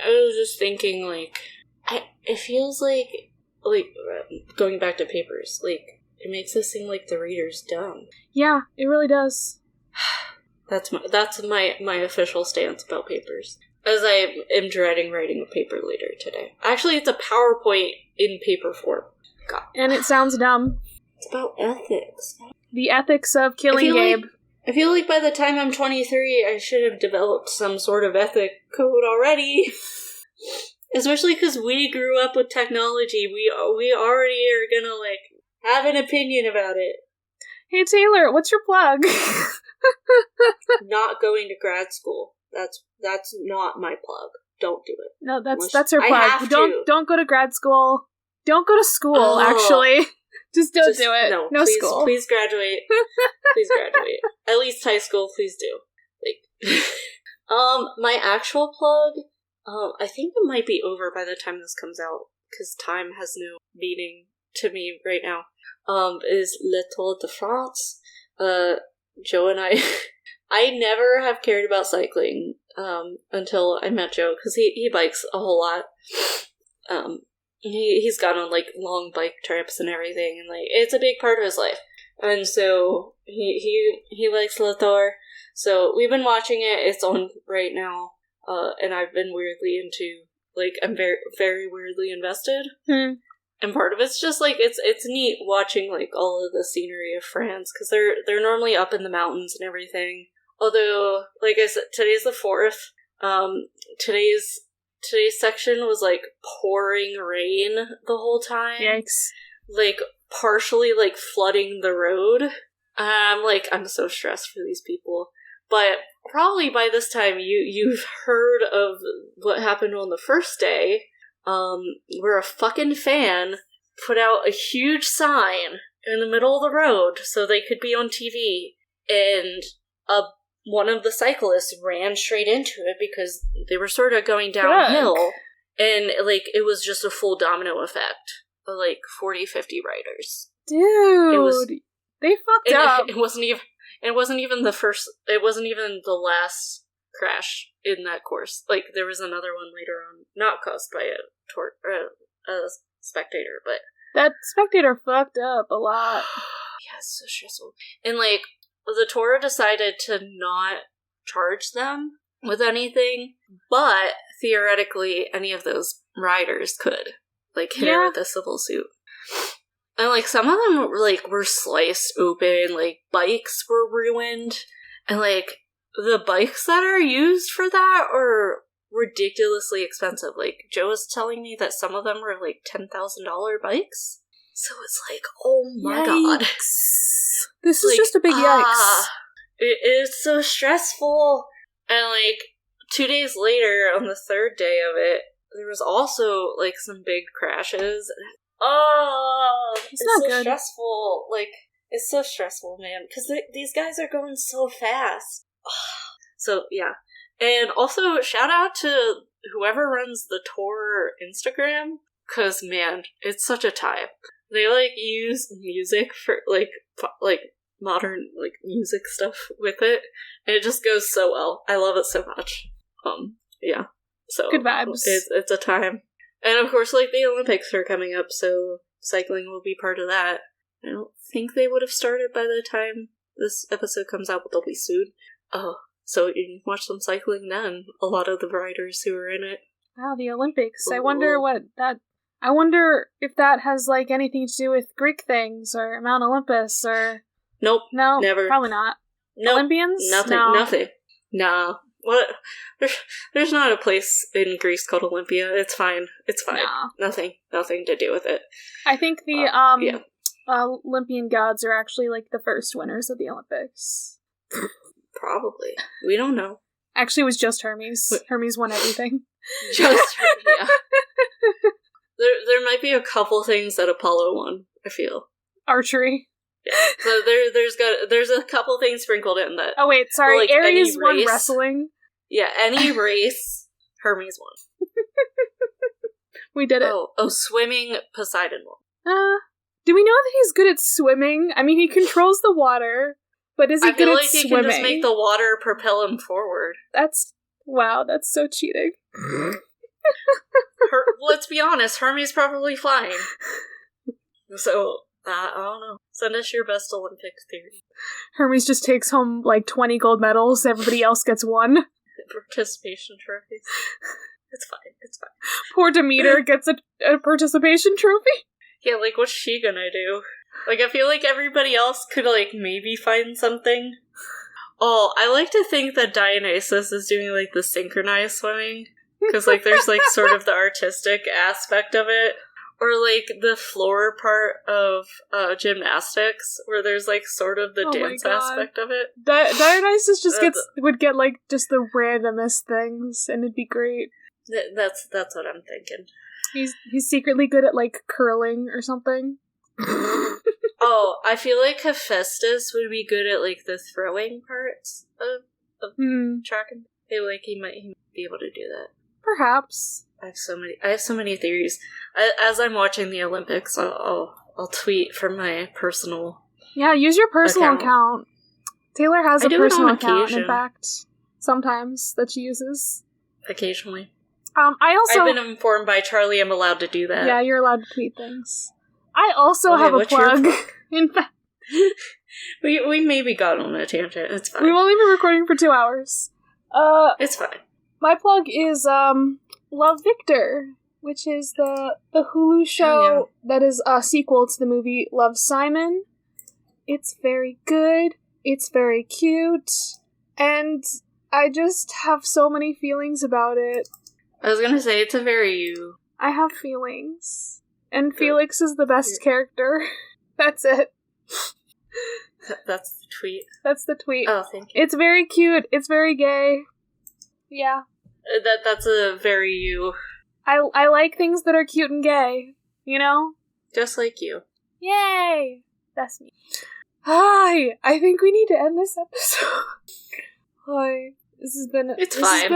I was just thinking, like, it feels like, going back to papers, like, it makes us seem like the reader's dumb. Yeah, it really does. That's my official stance about papers. As I am dreading writing a paper later today. Actually, it's a PowerPoint in paper form. God. And it sounds dumb. It's about ethics. The ethics of killing Gabe. I feel like by the time I'm 23, I should have developed some sort of ethic code already. Especially because we grew up with technology. We already are gonna, like, have an opinion about it. Hey, Taylor, what's your plug? Not going to grad school. That's not my plug. Don't do it. No, that's her plug. Don't go to grad school. Don't go to school, actually. Just don't do it. No please, school. Please graduate. Please graduate. At least high school, please do. Like, my actual plug, I think it might be over by the time this comes out, because time has no meaning to me right now. Is Le Tour de France. Joe and I never have cared about cycling, until I met Joe, because he bikes a whole lot. He's gone on, like, long bike trips and everything, and, like, it's a big part of his life. And so he likes Lothar. So we've been watching it. It's on right now. And I've been weirdly into, like, I'm very, very weirdly invested. And part of it's just, like, it's neat watching, like, all of the scenery of France, because they're normally up in the mountains and everything. Although, like I said, today's the 4th. Today's section was, like, pouring rain the whole time. Yikes. Like, partially, like, flooding the road. I'm so stressed for these people. But probably by this time you've heard of what happened on the first day, where a fucking fan put out a huge sign in the middle of the road so they could be on TV, and one of the cyclists ran straight into it because they were sort of going downhill, and, like, it was just a full domino effect of, like, 40, 50 riders. Dude, they fucked up. It wasn't even the last crash in that course. Like, there was another one later on, not caused by a spectator, but that spectator fucked up a lot. Yeah, it's so stressful. And, like, the Torah decided to not charge them with anything, but theoretically any of those riders could, like, hit her with a civil suit. And, like, some of them, were sliced open, like, bikes were ruined, and, like, the bikes that are used for that are ridiculously expensive. Like, Joe was telling me that some of them were, like, $10,000 bikes. So it's like, oh my god. This is just a big yikes. It is so stressful. And, like, 2 days later, on the 3rd day of it, there was also, like, some big crashes. It's not so good. Stressful. Like, it's so stressful, man. Because these guys are going so fast. So, yeah. And also, shout out to whoever runs the tour Instagram. Because, man, it's such a time. They, like, use music for, like modern, like, music stuff with it. And it just goes so well. I love it so much. Yeah. So, good vibes. It's a time. And, of course, like, the Olympics are coming up, so cycling will be part of that. I don't think they would have started by the time this episode comes out, but they'll be soon. So you can watch them cycling then. A lot of the riders who are in it. Wow, the Olympics. Ooh. I wonder if that has, like, anything to do with Greek things, or Mount Olympus, or... Nope. No? Never. Probably not. Nope. Olympians? Nothing. Nah. What? There's not a place in Greece called Olympia. It's fine. Nah. Nothing to do with it. I think the Olympian gods are actually, like, the first winners of the Olympics. Probably. We don't know. Actually, it was just Hermes. Hermes won everything. Just Hermes, yeah. There might be a couple things that Apollo won, I feel. Archery. Yeah. So there's a couple things sprinkled in that. Oh wait, sorry, like, Ares won wrestling. Yeah, any race, Hermes won. We did it. Oh, swimming, Poseidon won. Do we know that he's good at swimming? I mean, he controls the water, but is he good at swimming? I feel like he can just make the water propel him forward. That's so cheating. Let's be honest, Hermes probably flying. So, I don't know. Send us your best Olympic theory. Hermes just takes home, like, 20 gold medals, everybody else gets one. Participation trophies. It's fine. Poor Demeter gets a participation trophy. Yeah, like, what's she gonna do? Like, I feel like everybody else could, like, maybe find something. Oh, I like to think that Dionysus is doing, like, the synchronized swimming. Because, like, there's, like, sort of the artistic aspect of it. Or, like, the floor part of gymnastics, where there's, like, sort of the dance aspect of it. Dionysus just would get, like, just the randomest things, and it'd be great. That's what I'm thinking. He's secretly good at, like, curling or something. Oh, I feel like Hephaestus would be good at, like, the throwing parts of track and like he might be able to do that. Perhaps. I have so many theories. As I'm watching the Olympics, I'll tweet from my personal. Yeah, use your personal account. Taylor has a personal account, in fact, sometimes that she uses. Occasionally. I've been informed by Charlie I'm allowed to do that. Yeah, you're allowed to tweet things. I also have a plug. In fact, We maybe got on a tangent. It's fine. We've only been recording for 2 hours. It's fine. My plug is Love Victor, which is the Hulu show that is a sequel to the movie Love, Simon. It's very good. It's very cute. And I just have so many feelings about it. I was gonna say, it's a very you. I have feelings. And Felix is the best character. That's it. That's the tweet. That's the tweet. Oh, thank you. It's very cute. It's very gay. Yeah. That's a very you. I like things that are cute and gay. You know? Just like you. Yay! That's me. Hi! I think we need to end this episode. Hi. This has been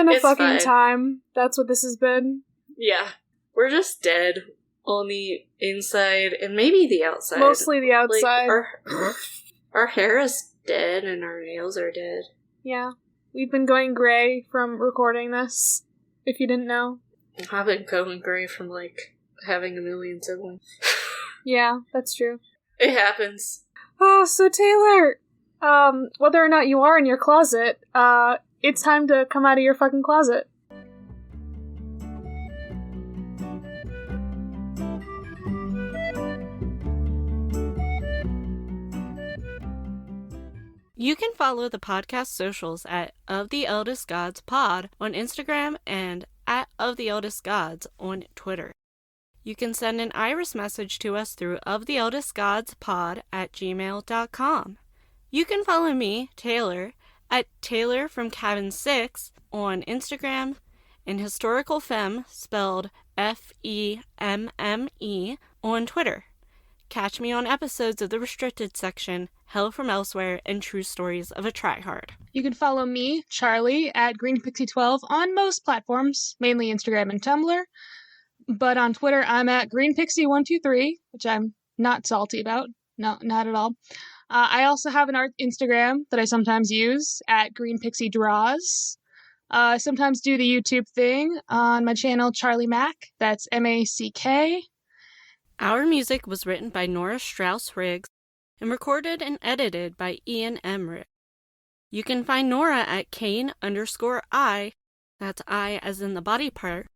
a fucking time. That's what this has been. Yeah. We're just dead on the inside and maybe the outside. Mostly the outside. Like, our hair is dead and our nails are dead. Yeah. We've been going gray from recording this, if you didn't know. I've been going gray from, like, having a million siblings. Yeah, that's true. It happens. Oh, so Taylor, whether or not you are in your closet, it's time to come out of your fucking closet. You can follow the podcast socials at Of the Eldest Gods Pod on Instagram and at Of the Eldest Gods on Twitter. You can send an iris message to us through oftheeldestgodspod@gmail.com. You can follow me, Taylor, at Taylor from Cabin 6 on Instagram, and Historical Femme, spelled FEMME, on Twitter. Catch me on episodes of the Restricted Section, Hell from Elsewhere, and True Stories of a Tryhard. You can follow me, Charlie, at GreenPixie12 on most platforms, mainly Instagram and Tumblr. But on Twitter, I'm at GreenPixie123, which I'm not salty about. No, not at all. I also have an art Instagram that I sometimes use at GreenPixieDraws. I sometimes do the YouTube thing on my channel, Charlie Mack. That's MACK. Our music was written by Nora Strauss-Riggs and recorded and edited by Ian Emmerich. You can find Nora at Kane_I, that's I as in the body part,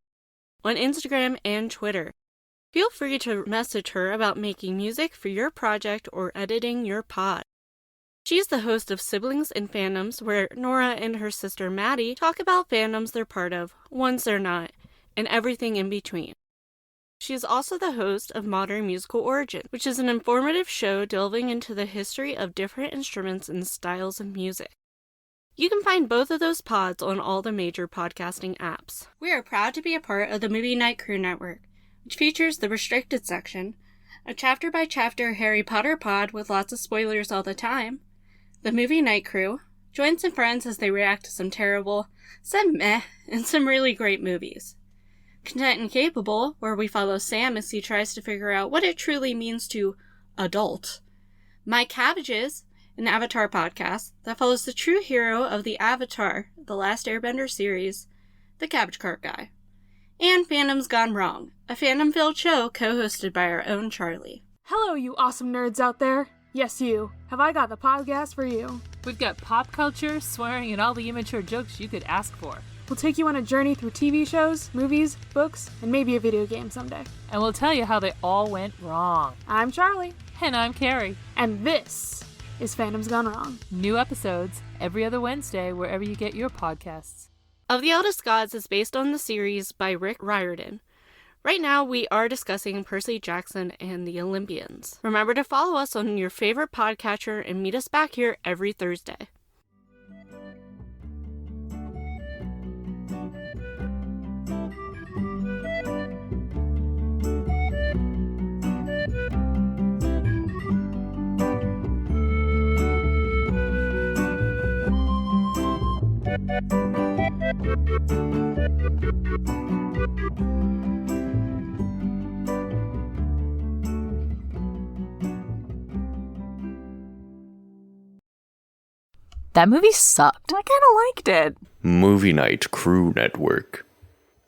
on Instagram and Twitter. Feel free to message her about making music for your project or editing your pod. She's the host of Siblings and Fandoms, where Nora and her sister Maddie talk about fandoms they're part of, ones they're not, and everything in between. She is also the host of Modern Musical Origin, which is an informative show delving into the history of different instruments and styles of music. You can find both of those pods on all the major podcasting apps. We are proud to be a part of the Movie Night Crew Network, which features the Restricted Section, a chapter-by-chapter Harry Potter pod with lots of spoilers all the time, the Movie Night Crew, join some friends as they react to some terrible, some meh, and some really great movies. Content and Capable, where we follow Sam as he tries to figure out what it truly means to adult. My Cabbages, an Avatar podcast that follows the true hero of the Avatar, The Last Airbender series, the Cabbage Cart Guy. And Fandom's Gone Wrong, a fandom-filled show co-hosted by our own Charlie. Hello, you awesome nerds out there. Yes, you. Have I got the podcast for you? We've got pop culture, swearing, and all the immature jokes you could ask for. We'll take you on a journey through TV shows, movies, books, and maybe a video game someday. And we'll tell you how they all went wrong. I'm Charlie. And I'm Carrie. And this is Fandom's Gone Wrong. New episodes every other Wednesday wherever you get your podcasts. Of the Eldest Gods is based on the series by Rick Riordan. Right now, we are discussing Percy Jackson and the Olympians. Remember to follow us on your favorite podcatcher and meet us back here every Thursday. That movie sucked. I kind of liked it. Movie Night Crew Network.